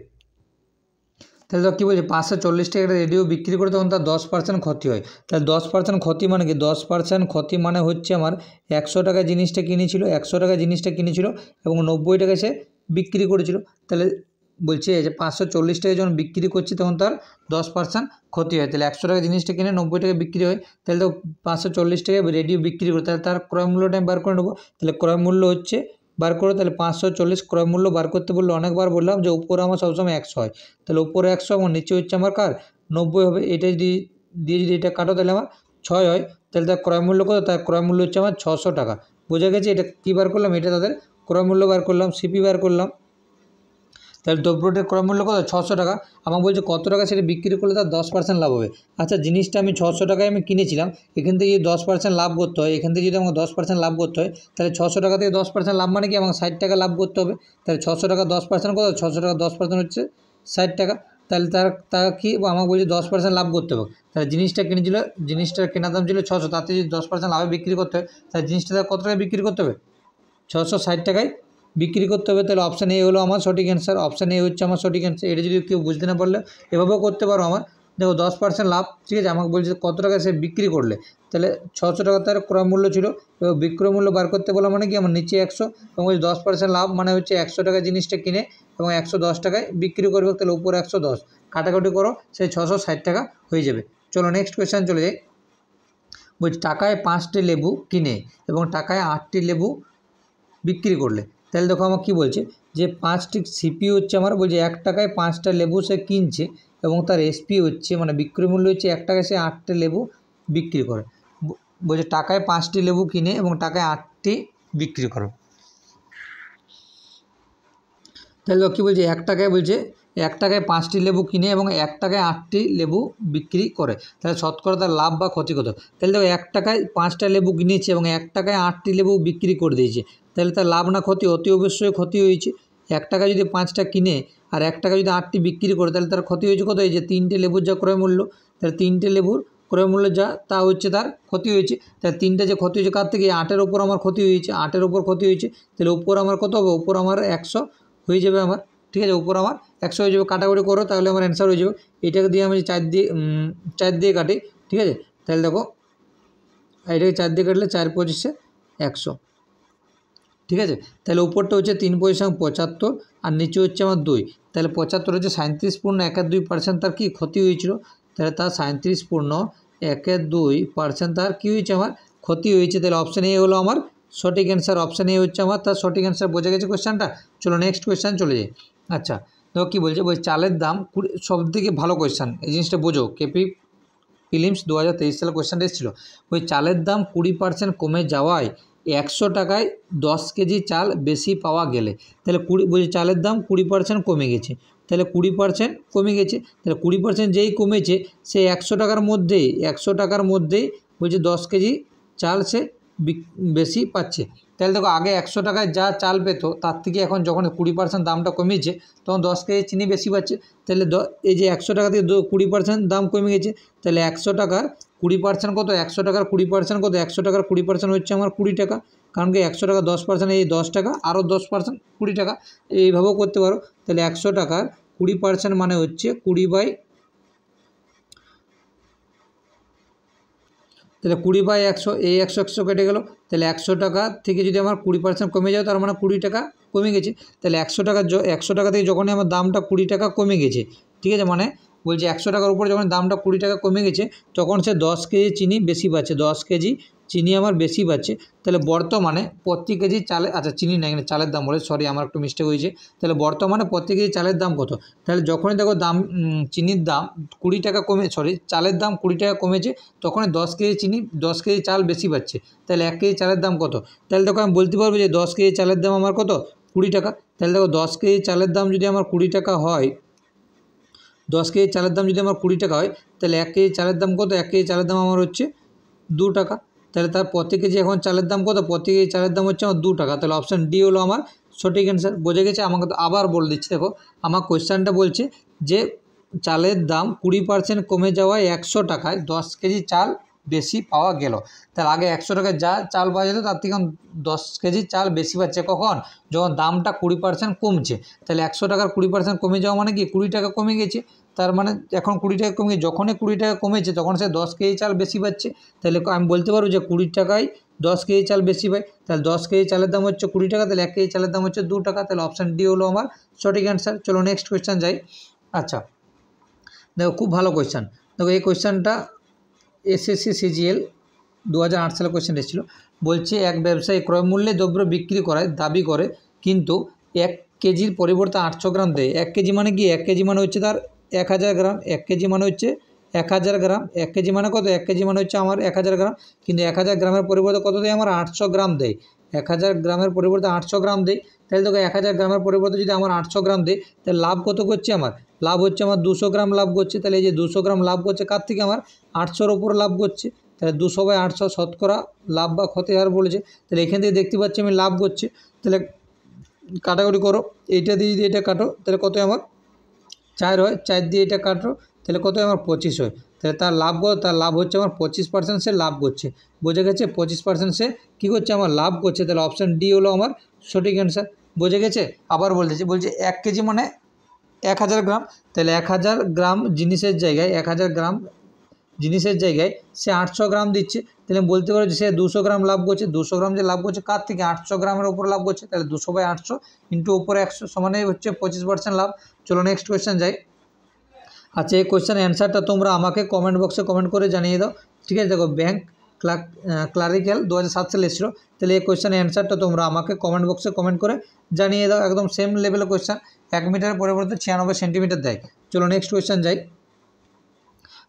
তাহলে তো কী বলছে, 540 টাকা একটা রেডিও বিক্রি করে তখন তার 10% ক্ষতি হয়। তাহলে 10% ক্ষতি মানে কি, 10% ক্ষতি মানে হচ্ছে আমার 100 টাকায় জিনিসটা কিনেছিল, 100 টাকায় জিনিসটা কিনেছিল এবং 90 টাকায় সে বিক্রি করেছিল। তাহলে বলছে যে 540 টাকায় যখন বিক্রি করছে তখন তার 10% ক্ষতি হয়। তাহলে 100 টাকা জিনিসটা কিনে 90 টাকায় বিক্রি হয়, তাহলে তো 540 টাকায় রেডিও বিক্রি করে, তাহলে তার ক্রয় মূল্যটা আমি বার করে নেবো। তাহলে ক্রয় মূল্য হচ্ছে বার করো, তাহলে 540 ক্রয় মূল্য বার করতে বললে অনেকবার বললাম যে উপরে আমার সবসময় 100 হয়, তাহলে উপরে 100 এবং নিচে হচ্ছে আমার কার 90 হবে। এটা যদি দিয়ে যদি এটা কাটো তাহলে আমার 6 হয়, তাহলে তার ক্রয় মূল্য কত, তার ক্রয় মূল্য হচ্ছে আমার 600 টাকা। বোঝা গেছে, এটা কী বার করলাম, এটা তাদের ক্রয় মূল্য বার করলাম, সিপি বার করলাম। তাহলে দ্রব্যটির ক্রয় মূল্য কত, 600 টাকা। আমাকে বলছে কত টাকা সেটা বিক্রি করলে তার 10% লাভ হবে। আচ্ছা জিনিসটা আমি 600 টাকায় আমি কিনেছিলাম, এখান থেকে যদি 10% লাভ করতে হয়, এখান থেকে যদি আমাকে 10% লাভ করতে হয়, তাহলে 600 টাকা থেকে 10% লাভ মানে কি, আমাকে 60 টাকা লাভ করতে হবে। তাহলে 600 টাকা 10% কত, 600 টাকা 10% হচ্ছে 60 টাকা। তাহলে তার কি আমাকে বলছে 10% লাভ করতে হবে। তাহলে জিনিসটা কিনেছিল, জিনিসটার কেনার দাম ছিল 600, তাতে যদি 10% লাভে বিক্রি করতে হয় তাহলে জিনিসটা কত টাকায় বিক্রি করতে হবে, 660 টাকায় বিক্রি করতে হবে। তাহলে অপশান এ হলো আমার সঠিক অ্যান্সার, অপশান এ হচ্ছে আমার সঠিক অ্যান্সার। এটা যদি কেউ বুঝতে না পারলে এভাবেও করতে পারো আমার। দেখো 10% লাভ, ঠিক আছে, আমাকে বলছে কত টাকা সে বিক্রি করলে, তাহলে 600 টাকা তার ক্রয় মূল্য ছিল এবং বিক্রয় মূল্য বার করতে বলা মানে কি, আমার নিচে 100 এবং ওই 10% লাভ মানে হচ্ছে 100 টাকা জিনিসটা কিনে এবং 110 টাকায় বিক্রি করবে, তাহলে উপরে 110 কাটাকাটি করো, সেই 660 টাকা হয়ে যাবে। চলো নেক্সট কোয়েশ্চেন চলে যাই। বলছি টাকায় 5টি লেবু কিনে এবং টাকায় 8টি লেবু বিক্রি করলে, তাহলে দেখো আমার কী বলছে যে 5টি সিপি হচ্ছে আমার, বলছে 1 টাকায় 5টা লেবু সে কিনছে এবং তার এসপি হচ্ছে মানে বিক্রয় মূল্য হচ্ছে 1 টাকায়, সে 8টি লেবু বিক্রি করে। বলছে টাকায় 5টি লেবু কিনে এবং টাকায় 8টি বিক্রি করে। তাহলে কী বলছে 1 টাকায়, বলছে 1 টাকায় 5টি লেবু কিনে এবং 1 টাকায় 8টি লেবু বিক্রি করে, তাহলে শতকরা তার লাভ বা ক্ষতি কত। তাহলে দেখো 1 টাকায় 5টা লেবু কিনেছে এবং 1 টাকায় 8টি লেবু বিক্রি করে দিয়েছে, তাহলে তার লাভ না ক্ষতি? অতি অবশ্যই ক্ষতি হয়েছে। 1 টাকা যদি 5টা কিনে আর 1 টাকা যদি 8টি বিক্রি করে, তাহলে তার ক্ষতি হয়েছে কত? এই যে 3টে লেবুর যা ক্রয় মূল্য, তাহলে 3টে লেবুর ক্রয় মূল্য যা তা হচ্ছে তার ক্ষতি হয়েছে। তাহলে 3টে যে ক্ষতি হয়েছে কার থেকে? 8-এর ওপর আমার ক্ষতি হয়েছে, 8-এর ওপর ক্ষতি হয়েছে, তাহলে উপর আমার কত হবে? উপর আমার 100 হয়ে যাবে আমার, ঠিক আছে, উপর আমার 100 হয়ে যাবে। কাটাকুটি করো তাহলে আমার অ্যান্সার হয়ে যাবে। এটাকে দিয়ে আমি 4 দিয়ে কাটি, ঠিক আছে, তাহলে দেখো এটাকে 4 দিয়ে কাটলে 4 পঁচিশে 100, ঠিক আছে। তাহলে উপরটা হচ্ছে 3 পয়সা 75 আর নিচে হচ্ছে আমার 2, তাহলে 75 হচ্ছে 37.12% তার কি ক্ষতি হয়েছিল, তাহলে তার 37.12% তার কী হয়েছে? আমার ক্ষতি হয়েছে। তাহলে অপশান এ হলো আমার সঠিক অ্যান্সার, অপশান এ হচ্ছে আমার তার সঠিক অ্যান্সার। বোঝা গেছে কোয়েশ্চেনটা? চলো নেক্সট কোয়েশ্চেন চলে যাই। আচ্ছা দেখো কী বলছে, বলছে চালের দাম সবথেকে ভালো কোয়েশ্চেন, এই জিনিসটা বোঝো, কেপি প্রিলিমস 2023 সালে কোয়েশ্চেনটা এসেছিলো। ওই চালের দাম 20% কমে যাওয়ায় 100 টাকায় 10 কেজি চাল বেশি পাওয়া গেলে, তাহলে বলছে চালের দাম 20% কমে গেছে, তাহলে 20% কমে গেছে, তাহলে 20% যেই কমেছে সে 100 টাকার মধ্যেই, 100 টাকার মধ্যেই বলছে 10 কেজি চাল সে বেশি পাচ্ছে। তাহলে দেখো আগে 100 টাকায় যা চাল পেত তার থেকে এখন যখন 20% দামটা কমেছে তখন 10 কেজি চিনি বেশি পাচ্ছে। তাহলে এই যে 100 টাকা থেকে 20% দাম কমে গেছে, তাহলে 100 টাকার 20% কত? 100 টাকার 20% কত? 100 টাকার 20% হচ্ছে আমার 20 টাকা, কারণ কি 100 টাকা 10%, এই 10 টাকা আরও 10% 20 টাকা, এইভাবেও করতে পারো। তাহলে 100 টাকার 20% মানে হচ্ছে 20 তাহলে 20/100, এই 100 কেটে গেল, তাহলে 100 টাকা থেকে যদি আমার 20% কমে যায় তার মানে 20 টাকা কমে গেছে। তাহলে 100 টাকা থেকে যখনই আমার দামটা 20 টাকা কমে গেছে, ঠিক আছে, মানে বলছে 100 টাকার উপরে যখন দামটা 20 টাকা কমে গেছে তখন সে 10 কেজি চিনি বেশি পাচ্ছে, 10 কেজি চিনি আমার বেশি পাচ্ছে। তাহলে বর্তমানে প্রতি কেজি চালে, আচ্ছা চিনি না এখানে চালের দাম বলে, সরি আমার একটু মিস্টেক হয়েছে। তাহলে বর্তমানে প্রতি কেজি চালের দাম কত? তাহলে যখনই দেখো দাম চিনির দাম 20 টাকা চালের দাম 20 টাকা কমেছে, তখনই 10 কেজি চিনি 10 কেজি চাল বেশি পাচ্ছে। তাহলে 1 কেজি চালের দাম কত? তাহলে দেখো আমি বলতে পারবো যে 10 কেজি চালের দাম আমার কত? 20 টাকা। তাহলে দেখো 10 কেজি চালের দাম যদি আমার 20 টাকা হয়, 10 কেজি চালের দাম যদি আমার 20 টাকা হয়, তাহলে 1 কেজি চালের দাম কত? 1 কেজি চালের দাম আমার হচ্ছে 2 টাকা। তাহলে তার প্রতি কেজি এখন চালের দাম কত? প্রতি কেজি চালের দাম হচ্ছে আমার 2 টাকা। তাহলে অপশান ডি হলো আমার সঠিক অ্যান্সার। বোঝা গেছে? আমাকে তো আবার বলে দিচ্ছি, দেখো আমার কোয়েশ্চেনটা বলছে যে চালের দাম 20% কমে যাওয়ায় 100 টাকায় 10 কেজি চাল বেশি পাওয়া গেল। তাহলে আগে 100 টাকায় যা চাল পাওয়া যেত তার থেকে 10 কেজি চাল বেশি পাচ্ছে কখন? যখন দামটা 20% কমছে। তাহলে 100 টাকার 20% কমে যাওয়া মানে কি? 20 টাকা কমে গেছে, তার মানে এখন 20 টাকা কমে, যখনই 20 টাকা কমেছে তখন সে 10 কেজি চাল বেশি পাচ্ছে। তাহলে আমি বলতে পারবো যে 20 টাকায় 10 কেজি চাল বেশি পায়। তাহলে 10 কেজি চালের দাম হচ্ছে 20 টাকা, তাহলে 1 কেজি চালের দাম হচ্ছে 2 টাকা। তাহলে অপশান ডি হলো আমার সঠিক অ্যান্সার। চলো নেক্সট কোয়েশ্চেন যাই। আচ্ছা দেখো খুব ভালো কোয়েশ্চেন, দেখো এই কোয়েশ্চেনটা এসএসসি সিজিএল 2008 সালে কোয়েশ্চেন এসেছিলো। বলছে এক ব্যবসায়ী ক্রয় মূল্যে দ্রব্য বিক্রি করায় দাবি করে কিন্তু 1 কেজির পরিবর্তে 800 গ্রাম দেয়। 1 কেজি মানে কি? 1 কেজি মানে হচ্ছে তার 1000 গ্রাম, 1 কেজি মানে হচ্ছে 1000 গ্রাম, 1 কেজি মানে কত? 1 কেজি মানে হচ্ছে আমার 1000 গ্রাম, কিন্তু 1000 গ্রামের পরিবর্তে কত দেয়? আমার 800 গ্রাম দেয়। 1000 গ্রামের পরিবর্তে 800 গ্রাম দেয়। তাহলে দেখো 1000 গ্রামের পরিবর্তে যদি আমার 800 গ্রাম দেয়, তাহলে লাভ কত করছে? আমার লাভ হচ্ছে আমার 200 গ্রাম লাভ করছে। তাহলে এই যে 200 গ্রাম লাভ করছে কার থেকে? আমার 800-র ওপর লাভ করছে। তাহলে 200/800 শতকরা লাভ বা ক্ষতি হার বলেছে। তাহলে এখান থেকে দেখতে পাচ্ছি আমি লাভ করছে। তাহলে কাটাকুটি করো, এইটা দিয়ে যদি এটা কাটো তাহলে কত আমার 4 হয়, 4 দিয়ে এটা কাটো তাহলে কত আমার 25 হয়। তাহলে তার লাভ কত? তার লাভ হচ্ছে আমার 25% সে লাভ করছে। বোঝা গেছে? 25% সে কী করছে? আমার লাভ করছে। তাহলে অপশান ডি হলো আমার সঠিক অ্যান্সার। বোঝা গেছে? আবার বলতেছি, বলছে 1 কেজি মানে 1000 গ্রাম, তাহলে 1000 গ্রাম জিনিসের জায়গায় 1000 গ্রাম জিনিসের জায়গায় সে 800 গ্রাম দিচ্ছে। তাহলে বলতে পারো যে সে 200 গ্রাম লাভ করছে। 200 গ্রাম যে লাভ করছে কার থেকে? 800 গ্রামের ওপর লাভ করছে। তাহলে 200/800 ইন্টু উপরে 100 সমানে হচ্ছে 25% লাভ। চলো নেক্সট কোয়েশ্চেন যাই। আচ্ছা এই কোয়েশ্চেনের অ্যান্সারটা তোমরা আমাকে কমেন্ট বক্সে কমেন্ট করে জানিয়ে দাও, ঠিক আছে। দেখো ব্যাংক ক্লারিক্যাল 2007 সালে এসেছিলো। তাহলে এই কোয়েশ্চেনের অ্যান্সারটা তোমরা আমাকে কমেন্ট বক্সে কমেন্ট করে জানিয়ে দাও। একদম সেম লেভেলের কোয়েশ্চেন, 1 মিটারের পরিবর্তে 96 সেন্টিমিটার দেয়। চলো নেক্সট কোয়েশ্চেন যাই।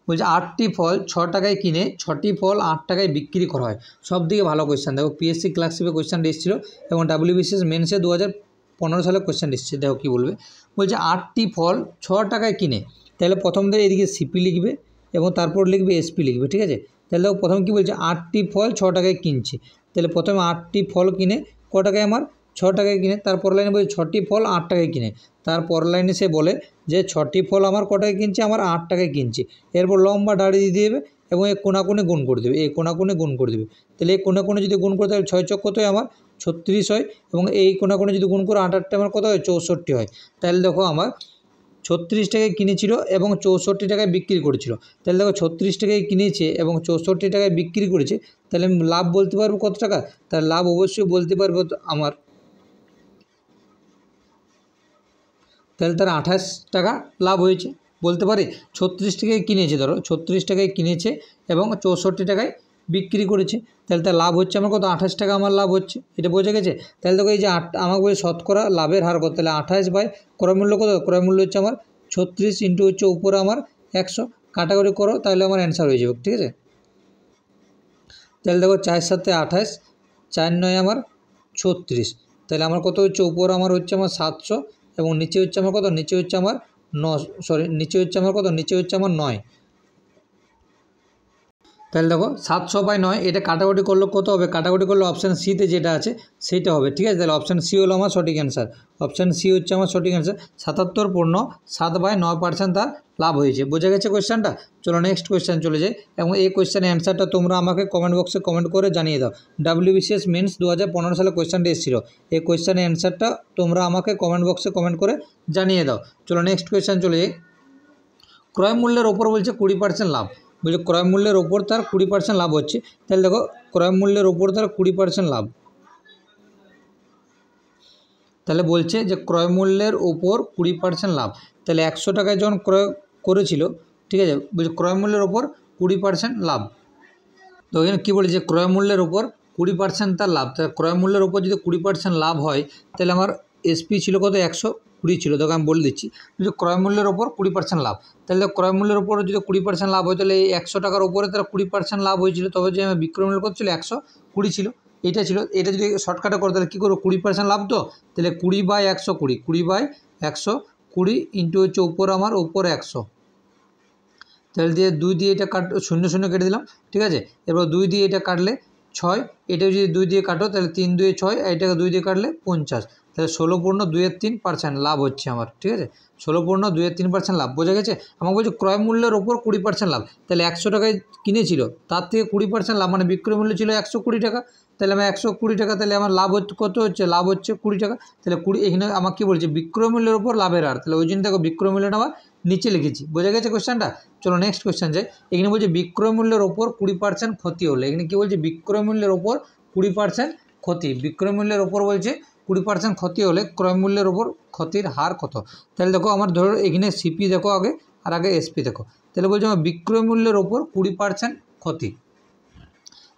বলছে 8টি ফল 6 টাকায় কিনে 6টি ফল 8 টাকায় বিক্রি করা হয়। সব থেকে ভালো কোয়েশ্চেন, দেখো পিএসসি ক্লার্কশিপে কোয়েশ্চেনটা এসেছিলো এবং WBCS মেন্সে 2015 সালে কোয়েশ্চেন এসেছে। দেখো কী বলবে, বলছে 8টি ফল 6 টাকায় কিনে, তাহলে প্রথম থেকে এদিকে সিপি লিখবে এবং তারপর লিখবে এসপি লিখবে, ঠিক আছে। তাহলে দেখো প্রথম কী বলছে, 8টি ফল 6 টাকায় কিনছে, তাহলে প্রথমে 8টি ফল কিনে ক টাকায়, আমার 6 টাকায় কিনে। তারপর লাইনে বলছে 6টি ফল 8 টাকায় কিনে, তারপর লাইনে সে বলে যে 6টি ফল আমার ক টাকায় কিনছে, আমার 8 টাকায় কিনছে। এরপর লম্বা দাড়ি দিয়ে দেবে এবং এই কোণাকুণে গুণ করে দেবে, এই কোণাকুণে গুণ করে দেবে। তাহলে এই কোণাকুণে যদি গুণ করে, তাহলে 6 চক কত হয়, আমার 36 হয়, এবং এই কোণাকুণে যদি গুণ করে 8 আমার কত হয়, 64 হয়। তাহলে দেখো আমার 36 টাকায় কিনেছিল এবং 64 টাকায় বিক্রি করেছিল। তাহলে দেখো 36 টাকায় কিনেছে এবং 64 টাকায় বিক্রি করেছে, তাহলে আমি লাভ বলতে পারবো কত টাকা, তাহলে লাভ অবশ্যই বলতে পারবো আমার, তাহলে তার 28 টাকা লাভ হয়েছে বলতে পারি। 36 টাকায় কিনেছে, ধরো 36 টাকায় কিনেছে এবং 64 টাকায় বিক্রি করেছে, তাহলে তার লাভ হচ্ছে আমার কত, 28 টাকা আমার লাভ হচ্ছে। এটা বোঝা গেছে। তাহলে দেখো এই যে আমাকে বলে শতকরা লাভের হার কত, তাহলে 28 বাই ক্রয়মূল্য কত, ক্রয়মূল্য হচ্ছে আমার 36 ইন্টু হচ্ছে উপরে আমার 100, কাটাকুটি করো তাহলে আমার অ্যান্সার হয়ে যাবে, ঠিক আছে। তাহলে দেখো 4 7 28, 4 9 আমার 36, তাহলে আমার কত হচ্ছে, উপরে আমার হচ্ছে আমার 700 এবং নিচে হচ্ছে আমার কত, নিচে হচ্ছে আমার 9, নিচে হচ্ছে আমার কত, নিচে হচ্ছে আমার 9। তাহলে দেখো 700 বাই 9, এটা কাটাকুটি করলে কত হবে, কাটাকুটি করলে অপশান সিতে যেটা আছে সেইটা হবে, ঠিক আছে। তাহলে অপশান সি হলো আমার সঠিক অ্যান্সার, অপশান সি হচ্ছে আমার সঠিক অ্যান্সার। 77.7/9% তার লাভ হয়েছে। বোঝা গেছে কোয়েশ্চেনটা। চলো নেক্সট কোয়েশ্চেন চলে যাই এবং এই কোয়েশ্চেনের অ্যান্সারটা তোমরা আমাকে কমেন্ট বক্সে কমেন্ট করে জানিয়ে দাও। WBCS মেন্স 2015 সালে কোয়েশ্চেনটা এসেছিলো, এই কোয়েশ্চেনের অ্যান্সারটা তোমরা আমাকে কমেন্ট বক্সে কমেন্ট করে জানিয়ে দাও। চলো নেক্সট কোয়েশ্চেন চলে যাই। ক্রয় মূল্যের ওপর বলছে 20% লাভ, বলছে ক্রয় মূল্যের ওপর তার 20% লাভ হচ্ছে। তাহলে দেখো ক্রয় মূল্যের ওপর তার 20% লাভ, তাহলে বলছে যে ক্রয় মূল্যের ওপর 20% লাভ, তাহলে 100 টাকায় যখন ক্রয় করেছিল, ঠিক আছে, বলছে ক্রয় মূল্যের ওপর 20% লাভ। তো এখানে কী বলেছে, ক্রয় মূল্যের ওপর 20% তার লাভ, তাহলে ক্রয় মূল্যের ওপর যদি 20% লাভ হয়, তাহলে আমার এসপি ছিল কত, 120 ছিল। দেখো আমি বলে দিচ্ছি, যে ক্রয় মূল্যের ওপর 20% লাভ, তাহলে ক্রয় মূল্যের ওপর যদি 20% লাভ হয়, তাহলে এই 100 টাকার ওপরে তারা 20% লাভ হয়েছিল, তবে যে আমার বিক্রয় মূল্য কত ছিল, 120 ছিল, এটা ছিল। এটা যদি শর্টকাটে করো তাহলে কী করবো, 20% লাভ, তো তাহলে 20/120, 20/120 ইন্টু হচ্ছে উপর আমার উপর 100, তাহলে দিয়ে 2 দিয়ে এটা কাট, 0 0 কেটে দিলাম, ঠিক আছে। এরপর 2 দিয়ে এটা কাটলে 6, এটাও যদি 2 দিয়ে কাটো তাহলে 3 2 6, এটাকে 2 দিয়ে কাটলে 50, তাহলে 16.2-3% লাভ হচ্ছে আমার, ঠিক আছে। 16.2-3% লাভ, বোঝা গেছে। আমাকে বলছে ক্রয় মূল্যের ওপর 20% লাভ, তাহলে 100 টাকায় কিনেছিল, তার থেকে 20% লাভ, মানে বিক্রয় মূল্য ছিল 120 টাকা, তাহলে আমার 120 টাকা, তাহলে আমার লাভ হচ্ছে কত, হচ্ছে লাভ হচ্ছে 20 টাকা। তাহলে 20, এখানে আমাকে কী বলছে, বিক্রয় মূল্যের ওপর লাভের হার, তাহলে ওই জন্য দেখো বিক্রয় মূল্যটা আমার নিচে লিখেছি। বোঝা গেছে কোয়েশ্চেনটা। চলো নেক্সট কোয়েশ্চেন যাই। এখানে বলছে বিক্রয় মূল্যের ওপর 20% ক্ষতি হলে, এখানে কী বলছে, বিক্রয় মূল্যের ওপর 20% ক্ষতি, বিক্রয় মূল্যের ওপর বলছে 20% ক্ষতি হলে ক্রয় মূল্যের ওপর ক্ষতির হার কত। তাহলে দেখো আমার ধরো এখানে সিপি দেখো আগে, আর আগে এসপি দেখো, তাহলে বলছে আমার বিক্রয় মূল্যের ওপর 20% ক্ষতি,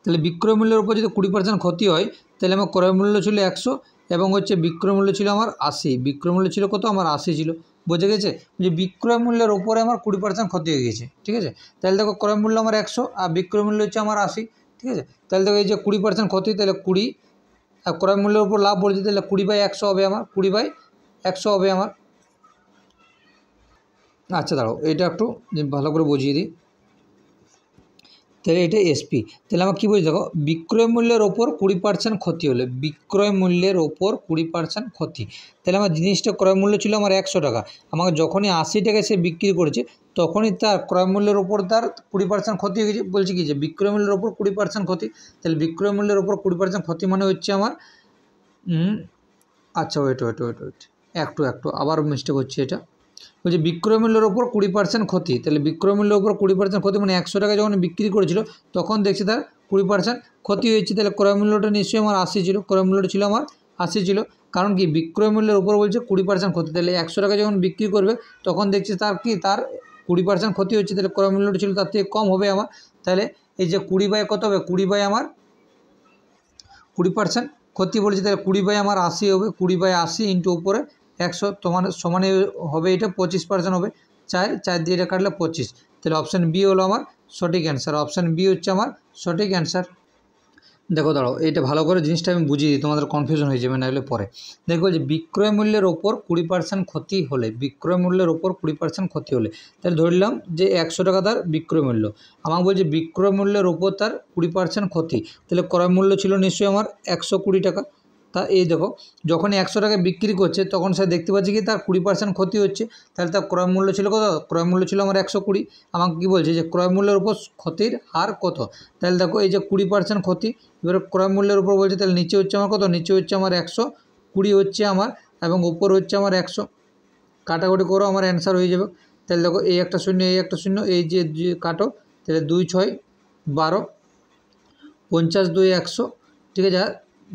তাহলে বিক্রয় মূল্যের ওপর যদি 20% ক্ষতি হয়, তাহলে আমার ক্রয় মূল্য ছিল 100 এবং হচ্ছে বিক্রয় মূল্য ছিল আমার 80, বিক্রয় মূল্য ছিল কত, আমার 80 ছিল। বোঝা গেছে, যে বিক্রয় মূল্যের ওপরে আমার 20% ক্ষতি হয়ে গেছে, ঠিক আছে। তাহলে দেখো ক্রয় মূল্য আমার 100 আর বিক্রয় মূল্য হচ্ছে আমার 80, ঠিক আছে। তাহলে দেখো এই যে 20% ক্ষতি, তাহলে 20, আর ক্রয় মূল্যের উপর লাভ বলছে, তাহলে 20/100 হবে আমার, 20/100 হবে আমার। আচ্ছা দাঁড়াও, এটা একটু ভালো করে বুঝিয়ে দিই। তাহলে এটা এসপি, তাহলে আমার কী বলছি, দেখো বিক্রয় মূল্যের ওপর 20% ক্ষতি হলে, বিক্রয় মূল্যের ওপর 20% ক্ষতি, তাহলে আমার জিনিসটা ক্রয় মূল্য ছিল আমার 100 টাকা, আমাকে যখনই 80 টাকায় সে বিক্রি করেছে, তখনই তার ক্রয় মূল্যের ওপর তার 20% ক্ষতি হয়ে গেছে। বলছে কি যে বিক্রয় মূল্যের ওপর 20% ক্ষতি, তাহলে বিক্রয় মূল্যের ওপর 20% ক্ষতি মানে হচ্ছে আমার, আচ্ছা ওয়েট একটু আবার মিস্টেক হচ্ছে। এটা বলছে বিক্রয় মূল্যের ওপর 20% ক্ষতি, তাহলে বিক্রয় মূল্যের ওপর 20% ক্ষতি মানে 100 টাকা যখন বিক্রি করেছিল, তখন দেখছি তার 20% ক্ষতি হয়েছে, তাহলে ক্রয় মূল্যটা নিশ্চয়ই আমার 80 ছিল, ক্রয় মূল্যটা ছিল আমার 80 ছিল, কারণ কি বিক্রয় মূল্যের ওপর বলছে 20% ক্ষতি, তাহলে 100 টাকা যখন বিক্রি করবে তখন দেখছি তার 20% ক্ষতি হচ্ছে, তাহলে ক্রয় মূল্যটা ছিল তার থেকে কম হবে আমার, তাহলে এই যে 20 কত হবে 20 আমার 20% ক্ষতি বলেছে, তাহলে 20 আমার 80 হবে, 20/80 ইন্টু উপরে 100 তোমার সমানে হবে এটা 25% হবে। 4 দিয়ে এটা কাটলে 25, তাহলে অপশান বি হলো আমার সঠিক অ্যান্সার। অপশান বি হচ্ছে আমার সঠিক অ্যান্সার। দেখো দাঁড়াও, এটা ভালো করে জিনিসটা আমি বুঝিয়ে দিই, তোমাদের কনফিউশন হয়ে যাবে, নাহলে পরে দেখো যে বিক্রয় মূল্যের ওপর 20% ক্ষতি হলে, বিক্রয় মূল্যের ওপর 20% ক্ষতি হলে, তাহলে ধরলাম যে 100 টাকা তার বিক্রয় মূল্য, আমাকে বলছে বিক্রয় মূল্যের ওপর তার 20% ক্ষতি, তাহলে ক্রয় মূল্য ছিল নিশ্চয়ই আমার 120 টাকা। তা এই দেখো যখনই 100 টাকায় বিক্রি করছে তখন সে দেখতে পাচ্ছে কি তার 20% ক্ষতি হচ্ছে, তাহলে তার ক্রয় মূল্য ছিল কত, ক্রয় মূল্য ছিল আমার 120। আমাকে কী বলছে যে ক্রয় মূল্যের উপর ক্ষতির হার কত, তাহলে দেখো এই যে 20% ক্ষতি, এবার ক্রয় মূল্যের উপর বলছে, তাহলে নিচে হচ্ছে আমার কত, নিচে হচ্ছে আমার 120 হচ্ছে আমার, এবং উপর হচ্ছে আমার 100, কাটাকুটি করো আমার অ্যান্সার হয়ে যাবে। তাহলে দেখো এই একটা শূন্য এই একটা শূন্য, এই যে কাটো, তাহলে 2 6 12, 50 2 100, ঠিক আছে,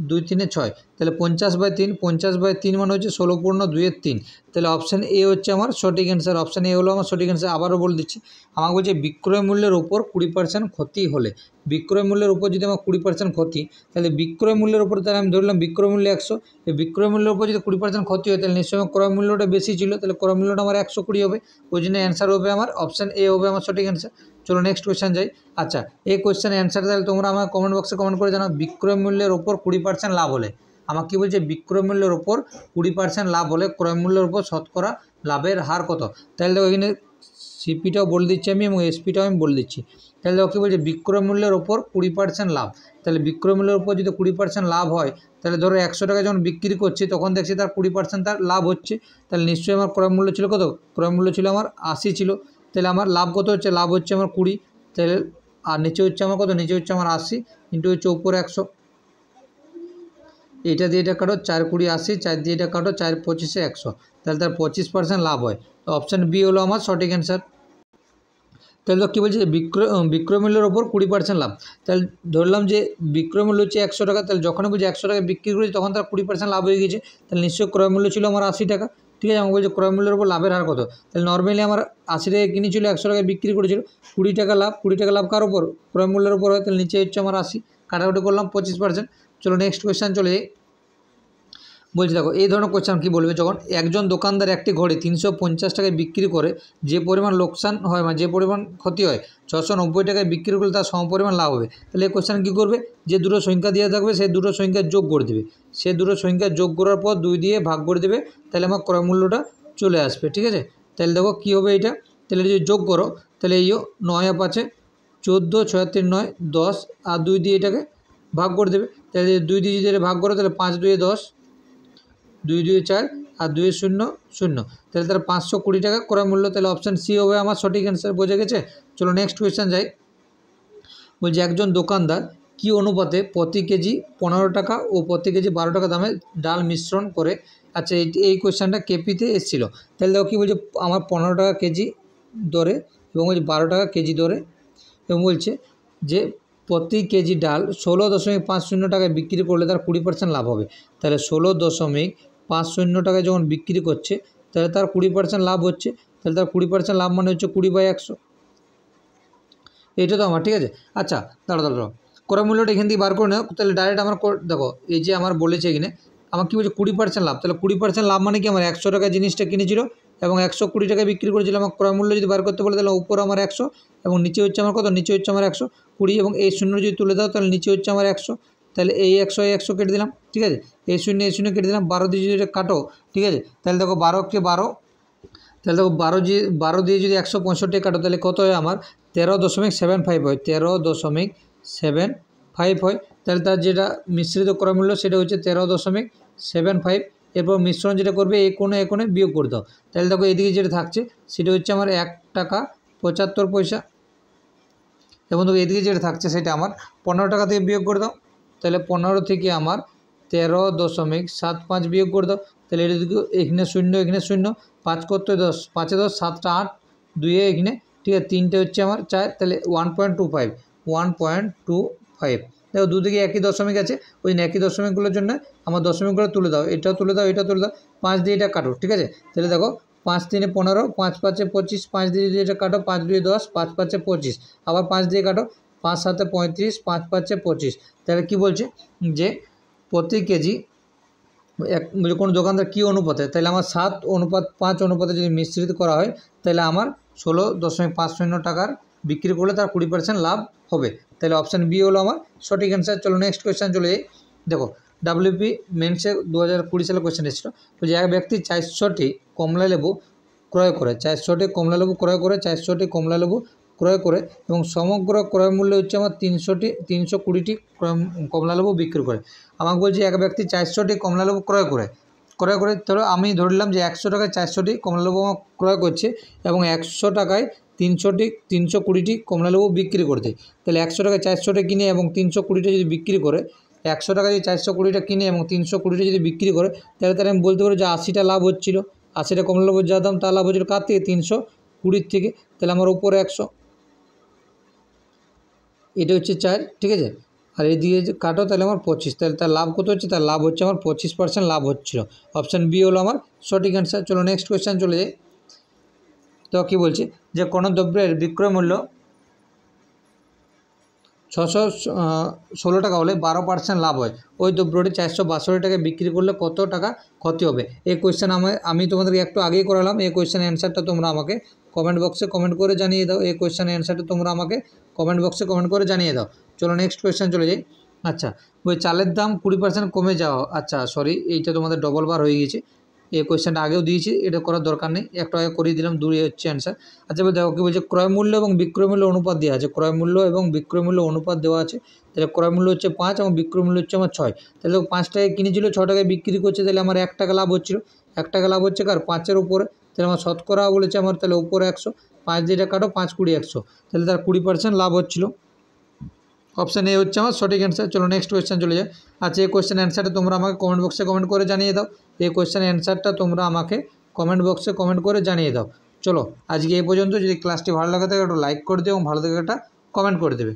2 3 6, তাহলে 50/3, 50/3 মানে হচ্ছে 16×2=3, তাহলে অপশান এ হচ্ছে আমার সঠিক অ্যান্সার। অপশান এ হলো আমার সঠিক অ্যান্সার। আবারও বলে দিচ্ছি, আমাকে বলছে বিক্রয় মূল্যের ওপর 20% ক্ষতি হলে, বিক্রয় মূল্যের উপর যদি আমার 20% ক্ষতি, তাহলে বিক্রয় মূল্যের উপর, তাহলে আমি ধরলাম বিক্রয় মূল্য 100, এই বিক্রয় মূল্যের উপর যদি 20% ক্ষতি হয় তাহলে নিশ্চয়ই আমার ক্রয় মূল্যটা বেশি ছিল, তাহলে ক্রয় মূল্যটা আমার 120 হবে, ওই জন্য অ্যান্সার হবে আমার অপশান এ হবে আমার সঠিক অ্যান্সার। চলো নেক্সট কোয়েশ্চেন যাই। আচ্ছা, এই কোয়েশ্চেনের অ্যান্সার তাহলে তোমরা আমার কমেন্ট বক্সে কমেন্ট করে জানাও, বিক্রয় মূল্যের ওপর 20% লাভ হলে, আমাকে কী বলছে বিক্রয় মূল্যের ওপর 20% লাভ হলে ক্রয় মূল্যের উপর শতকরা লাভের হার কত। তাহলে দেখো এখানে সিপিটাও বলে দিচ্ছি আমি এবং এসপিটাও আমি বলে দিচ্ছি। তাহলে দেখো কী বলছে বিক্রয় মূল্যের ওপর 20% লাভ, তাহলে বিক্রয় মূল্যের উপর যদি 20% লাভ হয়, তাহলে ধরো 100 টাকা যখন বিক্রি করছি তখন দেখছি তার 20% তার লাভ হচ্ছে, তাহলে নিশ্চয়ই আমার ক্রয় মূল্য ছিল কত, ক্রয় মূল্য ছিল আমার 80 ছিল, তাহলে আমার লাভ কত হচ্ছে, লাভ হচ্ছে আমার 20, তাহলে আর নিচে হচ্ছে আমার কত, নিচে হচ্ছে আমার 80 ইন্টু হচ্ছে উপরে 100, এটা দিয়ে এটা কাটো 4 20 80, 4 দিয়ে এটা কাটো 4 25 100, তাহলে তার 25% লাভ হয়। তো অপশান বি হলো আমার সঠিক অ্যান্সার। তাহলে তো কী বলছে বিক্রয় মূল্যের ওপর 20% লাভ, তাহলে ধরলাম যে বিক্রয় মূল্য হচ্ছে 100 টাকা, তাহলে যখনই বলছে 100 টাকা বিক্রি করেছি তখন তার 20% লাভ হয়ে গেছে, তাহলে নিশ্চয়ই ক্রয় মূল্য ছিল আমার 80 টাকা, ঠিক আছে। আমাকে বলছে ক্রয় মূল্যের উপর লাভের হার কত, তাহলে নর্মালি আমার 80 টাকা কিনেছিল, 100 টাকায় বিক্রি করেছিল, 20 টাকা লাভ, 20 টাকা লাভ কার ওপর, ক্রয় মূল্যের উপর হয়, তাহলে নিচে হচ্ছে আমার 80, কাটাকুটি করলাম 25%। চলো নেক্সট কোয়েশ্চেন চলে যাই। বলছি দেখো এই ধরনের কোয়েশ্চেন কী বলবে, যখন একজন দোকানদার একটি ঘড়ি 350 টাকায় বিক্রি করে যে পরিমাণ লোকসান হয়, মানে যে পরিমাণ ক্ষতি হয় 690 টাকায় বিক্রি করলে তার সমপরিমাণ লাভ হবে, তাহলে এই কোয়েশ্চেন কী করবে, যে দুটো সংখ্যা দেওয়া থাকবে সেই দুটো সংখ্যা যোগ করে দেবে, সে দুটো সংখ্যা যোগ করার পর 2 দিয়ে ভাগ করে দেবে, তাহলে আমার ক্রয় মূল্যটা চলে আসবে, ঠিক আছে। তাহলে দেখো কী হবে এটা, তাহলে যদি যোগ করো তাহলে এই 9 5 14, 6 3 9 10, আর 2 দিয়ে এটাকে ভাগ করে দেবে, তাহলে 2 দিয়ে যদি এটা ভাগ করো তাহলে 5 2 10, 2 2 4 আর 2 0 0, তাহলে তার 520 টাকা ক্রয় মূল্য, তাহলে অপশান সি হবে আমার সঠিক অ্যান্সার। বোঝা গেছে। চলো নেক্সট কোয়েশ্চেন যাই। বলছে একজন দোকানদার কি অনুপাতে প্রতি কেজি 15 টাকা ও প্রতি কেজি 12 টাকা দামে ডাল মিশ্রণ করে, আচ্ছা এই কোয়েশ্চেনটা কেপিতে এসেছিল, তাহলে দেখো কী বলছে, আমার 15 টাকা কেজি দরে এবং বলছে 12 টাকা কেজি দরে, এবং বলছে যে প্রতি কেজি ডাল 16.50 টাকায় বিক্রি করলে তার 20% লাভ হবে, তাহলে 16.50 টাকায় যখন বিক্রি করছে তাহলে তার 20% লাভ হচ্ছে, তাহলে তার 20% লাভ মানে হচ্ছে 20/100, এটা তো আমার, ঠিক আছে। আচ্ছা দাঁড়াও ক্রয় মূল্যটা এখান থেকে বার করে নাও, তাহলে ডাইরেক্ট আমার দেখো এই যে আমার বলেছে এখানে আমার কী বলছে 20% লাভ, তাহলে 20% লাভ মানে কি আমার 100 টাকা জিনিসটা কিনেছিল এবং 120 টাকায় বিক্রি করেছিল, আমার ক্রয় মূল্য যদি বার করতে বলে তাহলে উপর আমার 100 এবং নিচে হচ্ছে আমার কত, নিচে হচ্ছে আমার 120, এবং এই শূন্য যদি তুলে দাও তাহলে নিচে হচ্ছে আমার 100, তাহলে এই 100 কেটে দিলাম, ঠিক আছে, এই শূন্য কেটে দিলাম, 12 দিয়ে যদি কাটো, ঠিক আছে, তাহলে দেখো 12 × 12, তাহলে দেখো 12 দিয়ে যদি 165 কাটো তাহলে কত হয় আমার 13.75 হয়, 13.75 হয়, তাহলে তার যেটা মিশ্রিত ক্রয় মূল্য সেটা হচ্ছে 13.75, এরপর মিশ্রণ যেটা করবে এই কোণে বিয়োগ করে দাও, তাহলে দেখো এদিকে যেটা থাকছে সেটা হচ্ছে আমার 1 টাকা 75 পয়সা, এবং দেখো এদিকে যেটা থাকছে সেটা আমার 15 টাকা থেকে বিয়োগ করে দাও, তাহলে 15 থেকে আমার 13.75 বিয়োগ করে দাও, তাহলে এটা দিকে এখানে 0 এখানে 0, 5 করতে 10, 5 10 7টা 8, 2 এখানে, ঠিক আছে, 3টে হচ্ছে আমার 4, তাহলে 1.25, দেখো দুদিকে একই দশমিক আছে, ওই একই দশমিকগুলোর জন্য আমার দশমিকগুলো তুলে দাও, এটাও তুলে দাও, এটা তুলে দাও, 5 দিয়ে এটা কাটো, ঠিক আছে, তাহলে দেখো 5 3 15, 5 5 25, 5 দিয়ে যদি এটা কাটো 5 2 10, 5 5 25, আবার 5 দিয়ে কাটো, 5 7 35, 5 5 25। তাহলে কী বলছে যে প্রতি কেজি কোনো দোকানদার কী অনুপাতে, তাহলে আমার 7:5 অনুপাতে যদি মিশ্রিত করা হয় তাহলে আমার 16.50 টাকার বিক্রি করলে তার 20% লাভ হবে। তাহলে অপশান বি হলো আমার সঠিক অ্যান্সার। চলো নেক্সট কোয়েশ্চেন চলে যাই। দেখো WP মেন্সে 2020 সালে কোয়েশ্চেন এসেছিলো, যে এক ব্যক্তি 400টি কমলা লেবু ক্রয় করে, 400টি কমলা লেবু ক্রয় করে, 400টি কমলা লেবু ক্রয় করে এবং সমগ্র ক্রয় মূল্য হচ্ছে আমার 320টি কমলা লেবু বিক্রি করে। আমাকে বলছে এক ব্যক্তি 400টি কমলা লেবু ক্রয় করে, ধরো আমি ধরলাম যে 100 টাকায় 400টি কমলা লেবু আমার ক্রয় করছে এবং 100 টাকায় 320টি কমলা লেবু বিক্রি করতে। তাহলে 100 টাকায় 400টা কিনে এবং 320টা যদি বিক্রি করে, 100 টাকায় যদি 420টা কিনে এবং 320টা যদি বিক্রি করে, তাহলে আমি বলতে পারবো যে 80টা লাভ হচ্ছিলো। 80টা কমলা লেবুর যা দাম, তার লাভ হচ্ছিলো কার থেকে? 320 থেকে। তাহলে আমার উপরে 100, এটা হচ্ছে 4, ঠিক আছে, আর এই দিয়ে কাটো তাহলে আমার 25। তাহলে তার লাভ কত হচ্ছে? তার লাভ হচ্ছে আমার 25% লাভ হচ্ছিল। অপশান বি হলো আমার সঠিক অ্যান্সার। চলো নেক্সট কোয়েশ্চেন চলে যাই। তো কী বলছে যে কোনো দ্রব্যের বিক্রয় মূল্য 616 টাকা হলে 12% লাভ হয়, ওই দ্রব্যটি 462 টাকায় বিক্রি করলে কত টাকা ক্ষতি হবে? এই কোয়েশ্চেন আমি তোমাদেরকে একটু আগেই করালাম। এই কোয়েশ্চেনের অ্যান্সারটা তোমরা আমাকে কমেন্ট বক্সে কমেন্ট করে জানিয়ে দাও। এই কোয়েশ্চেনের অ্যান্সারটা তোমরা আমাকে কমেন্ট বক্সে কমেন্ট করে জানিয়ে দাও। চলো নেক্সট কোয়েশ্চেন চলে যাই। আচ্ছা, ওই চালের দাম 20% কমে যাওয়া, আচ্ছা সরি এইটা তোমাদের ডবল বার হয়ে গেছে। এই কোয়েশ্চেনটা আগেও দিয়েছি, এটা করার দরকার নেই, একটু আগে করিয়ে দিলাম, 2 হচ্ছে অ্যান্সার। আচ্ছা দেখো কী বলছে, ক্রয় মূল্য এবং বিক্রয় মূল্য অনুপাত দেওয়া আছে, ক্রয় মূল্য এবং বিক্রয় মূল্য অনুপাত দেওয়া আছে। তাহলে ক্রয় মূল্য হচ্ছে 5 এবং বিক্রয় মূল্য হচ্ছে আমার 6। তাহলে 5 টাকায় কিনেছিল, 6 টাকায় বিক্রি করছে, তাহলে আমার 1 টাকা লাভ হচ্ছিল। 1 টাকা লাভ হচ্ছে কার? 5-এর উপরে। তাহলে আমার শতকরা বলেছে আমার, তাহলে উপরে 100, 5 দিয়ে কাটো, 5 20 100, তাহলে তার 20% লাভ হচ্ছিল। অপশান এ হচ্ছে আমার সঠিক অ্যান্সার। চলো নেক্সট কোয়েশ্চেন চলে যায়। আচ্ছা, এই কোয়েশ্চেন অ্যান্সারটা তোমরা আমাকে কমেন্ট বক্সে কমেন্ট করে জানিয়ে দাও। এই কোয়েশ্চেনের অ্যান্সারটা তোমরা আমাকে কমেন্ট বক্সে কমেন্ট করে জানিয়ে দাও। চলো আজকে এই পর্যন্ত। যদি ক্লাসটি ভালো লাগে থাকে একটু লাইক করে দিও এবং ভালো থেকে একটা কমেন্ট করে দেবে।